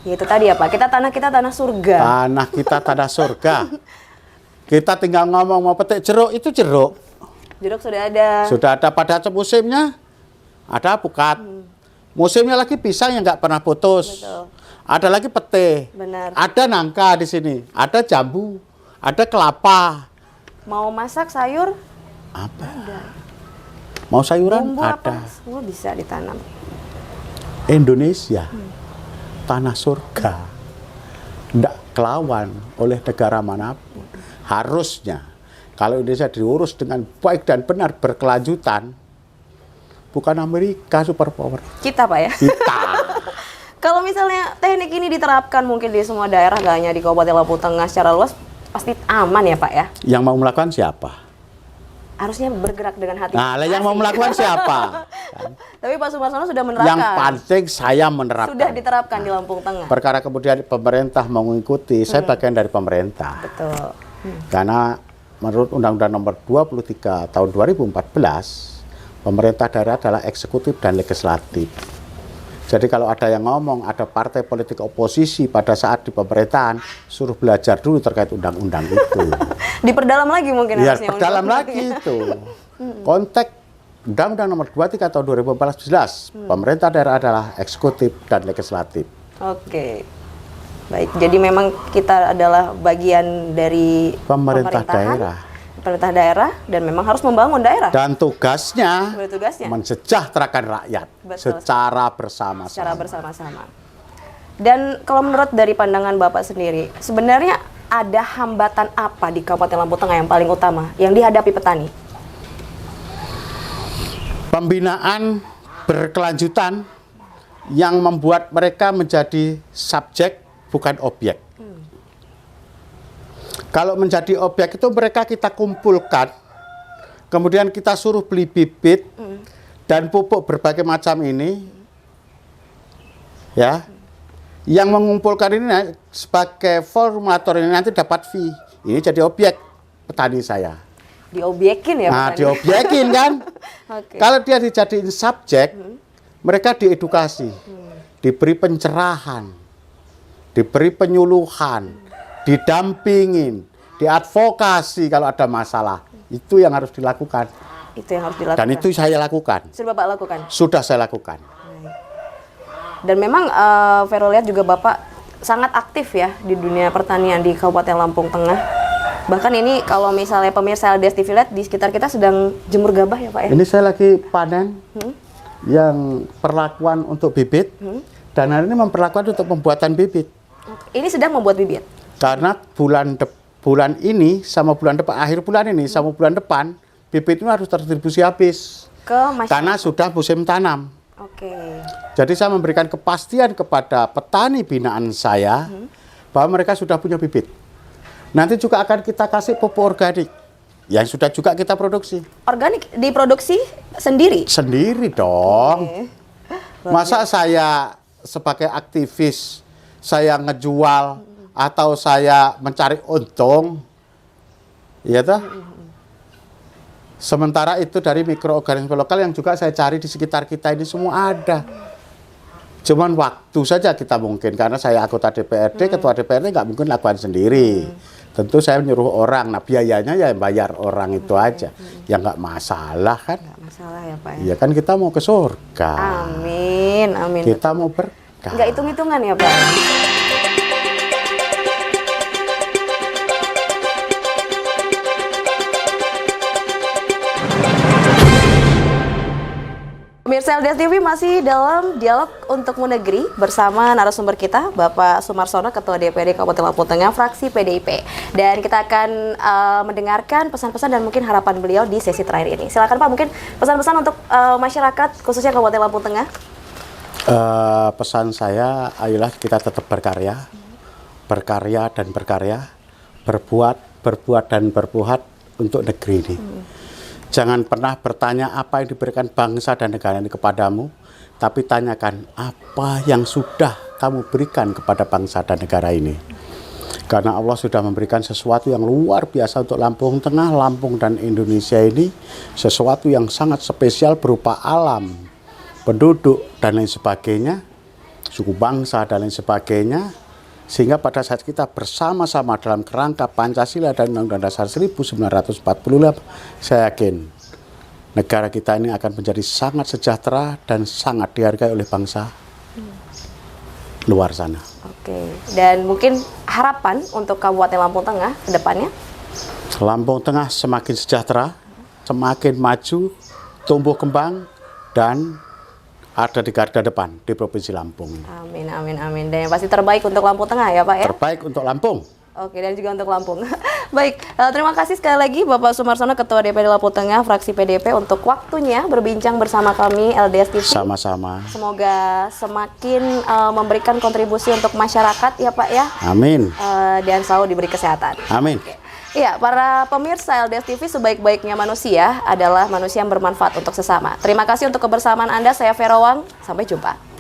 Speaker 1: Ya itu tadi ya Pak, kita tanah surga.
Speaker 2: Tanah kita tanah surga. Kita tinggal ngomong mau petik jeruk, itu jeruk.
Speaker 1: Jeruk sudah ada.
Speaker 2: Sudah ada pada musimnya, ada pukat. Musimnya lagi pisang yang nggak pernah putus.
Speaker 1: Betul.
Speaker 2: Ada lagi pete.
Speaker 1: Benar.
Speaker 2: Ada nangka di sini. Ada jambu. Ada kelapa.
Speaker 1: Mau masak sayur?
Speaker 2: Apa?
Speaker 1: Ada.
Speaker 2: Mau sayuran?
Speaker 1: Bumbu
Speaker 2: Ada.
Speaker 1: apa? Semua bisa ditanam.
Speaker 2: Indonesia, tanah surga. Tidak kelawan oleh negara manapun. Harusnya. Kalau Indonesia diurus dengan baik dan benar berkelanjutan, bukan Amerika superpower.
Speaker 1: Kita Pak ya?
Speaker 2: Kita.
Speaker 1: Kalau misalnya teknik ini diterapkan mungkin di semua daerah, gak hanya di Kabupaten Lampung Tengah secara luas, pasti aman ya Pak ya?
Speaker 2: Yang mau melakukan siapa?
Speaker 1: harusnya bergerak dengan hati.
Speaker 2: Nah, lah yang mau melakukan siapa?
Speaker 1: Tapi Pak Sumarsono sudah menerapkan.
Speaker 2: Yang penting saya menerapkan.
Speaker 1: Sudah diterapkan di Lampung Tengah.
Speaker 2: Perkara kemudian pemerintah mengikuti, saya bagian dari pemerintah.
Speaker 1: Betul.
Speaker 2: Karena menurut Undang-Undang Nomor 23 Tahun 2014, pemerintah daerah adalah eksekutif dan legislatif. Jadi kalau ada yang ngomong ada partai politik oposisi pada saat di pemerintahan, suruh belajar dulu terkait undang-undang itu.
Speaker 1: Diperdalam lagi mungkin
Speaker 2: Ya,
Speaker 1: harusnya.
Speaker 2: perdalam lagi itu. Konteks Undang-Undang Nomor 23 Tahun 2014 jelas, pemerintah daerah adalah eksekutif dan legislatif.
Speaker 1: Oke. Baik, jadi memang kita adalah bagian dari
Speaker 2: Pemerintah
Speaker 1: pemerintah daerah dan memang harus membangun daerah.
Speaker 2: Dan tugasnya
Speaker 1: Tugasnya
Speaker 2: mensejahterakan rakyat.
Speaker 1: Betul.
Speaker 2: secara bersama-sama.
Speaker 1: Secara bersama-sama. Dan kalau menurut dari pandangan Bapak sendiri, sebenarnya ada hambatan apa di Kabupaten Lampung Tengah yang paling utama yang dihadapi petani?
Speaker 2: Pembinaan berkelanjutan yang membuat mereka menjadi subjek bukan objek. Kalau menjadi objek itu mereka kita kumpulkan, kemudian kita suruh beli bibit dan pupuk berbagai macam ini, ya. Yang mengumpulkan ini sebagai formulator ini nanti dapat fee. Ini jadi objek petani saya.
Speaker 1: Diobjekin ya
Speaker 2: Nah,
Speaker 1: petani?
Speaker 2: diobjekin kan?
Speaker 1: Oke.
Speaker 2: Kalau dia dijadiin subjek, mereka diedukasi, diberi pencerahan, diberi penyuluhan, didampingin, diadvokasi kalau ada masalah. Itu yang harus dilakukan.
Speaker 1: Itu yang harus dilakukan.
Speaker 2: Dan itu saya lakukan.
Speaker 1: Sudah Bapak lakukan?
Speaker 2: Sudah saya lakukan.
Speaker 1: Dan memang Vero lihat juga Bapak sangat aktif ya di dunia pertanian di Kabupaten Lampung Tengah. Bahkan ini kalau misalnya pemirsa LDS TV lihat di sekitar kita sedang jemur gabah ya Pak ya?
Speaker 2: Ini saya lagi panen yang perlakuan untuk bibit, dan hari ini memperlakukan untuk pembuatan bibit.
Speaker 1: Ini sedang membuat bibit?
Speaker 2: Karena bulan ini sama bulan depan, akhir bulan ini sama bulan depan, bibit itu harus terdistribusi habis.
Speaker 1: Ke masyarakat?
Speaker 2: Karena sudah musim tanam.
Speaker 1: Oke.
Speaker 2: Jadi saya memberikan kepastian kepada petani binaan saya bahwa mereka sudah punya bibit. Nanti juga akan kita kasih pupuk organik yang sudah juga kita produksi.
Speaker 1: Organik diproduksi sendiri?
Speaker 2: Sendiri dong.
Speaker 1: Oke.
Speaker 2: Masa saya sebagai aktivis saya ngejual atau saya mencari untung, ya toh? Sementara itu dari mikroorganisme lokal yang juga saya cari di sekitar kita ini semua ada. Cuman waktu saja kita mungkin, karena saya anggota DPRD, ketua DPRD nggak mungkin lakukan sendiri. Tentu saya menyuruh orang, nah biayanya ya bayar orang itu aja. Ya nggak masalah kan.
Speaker 1: Nggak masalah ya Pak ya?
Speaker 2: Iya kan kita mau ke surga.
Speaker 1: Amin, amin.
Speaker 2: Kita mau berkah.
Speaker 1: Nggak hitung-hitungan ya Pak? Pemirsa LDS TV masih dalam dialog untuk Munegeri bersama narasumber kita, Bapak Sumarsono, Ketua DPRD Kabupaten Lampung Tengah, fraksi PDIP. Dan kita akan mendengarkan pesan-pesan dan mungkin harapan beliau di sesi terakhir ini. Silakan Pak, mungkin pesan-pesan untuk masyarakat, khususnya Kabupaten Lampung Tengah.
Speaker 2: Pesan saya, ayolah kita tetap berkarya, berkarya dan berkarya, berbuat dan berbuat untuk negeri ini. Jangan pernah bertanya apa yang diberikan bangsa dan negara ini kepadamu, tapi tanyakan apa yang sudah kamu berikan kepada bangsa dan negara ini. Karena Allah sudah memberikan sesuatu yang luar biasa untuk Lampung Tengah, Lampung dan Indonesia ini, sesuatu yang sangat spesial berupa alam, penduduk dan lain sebagainya, suku bangsa dan lain sebagainya. Sehingga pada saat kita bersama-sama dalam kerangka Pancasila dan Undang-Undang Dasar 1945, saya yakin negara kita ini akan menjadi sangat sejahtera dan sangat dihargai oleh bangsa luar sana.
Speaker 1: Oke, dan mungkin harapan untuk Kabupaten Lampung Tengah ke depannya?
Speaker 2: Lampung Tengah semakin sejahtera, semakin maju, tumbuh kembang, dan ada di garda depan di Provinsi Lampung.
Speaker 1: Amin, amin, amin. Dan yang pasti terbaik untuk Lampung Tengah ya Pak ya?
Speaker 2: Terbaik untuk Lampung.
Speaker 1: Oke, dan juga untuk Lampung. Baik, terima kasih sekali lagi Bapak Sumarsono, Ketua DPRD Lampung Tengah, fraksi PDIP, untuk waktunya berbincang bersama kami LDS TV.
Speaker 2: Sama-sama.
Speaker 1: Semoga semakin memberikan kontribusi untuk masyarakat ya Pak ya.
Speaker 2: Amin.
Speaker 1: Dan selalu diberi kesehatan.
Speaker 2: Amin.
Speaker 1: Oke. Iya, para pemirsa LDS TV, sebaik-baiknya manusia adalah manusia yang bermanfaat untuk sesama. Terima kasih untuk kebersamaan Anda, saya Vera Wang, sampai jumpa.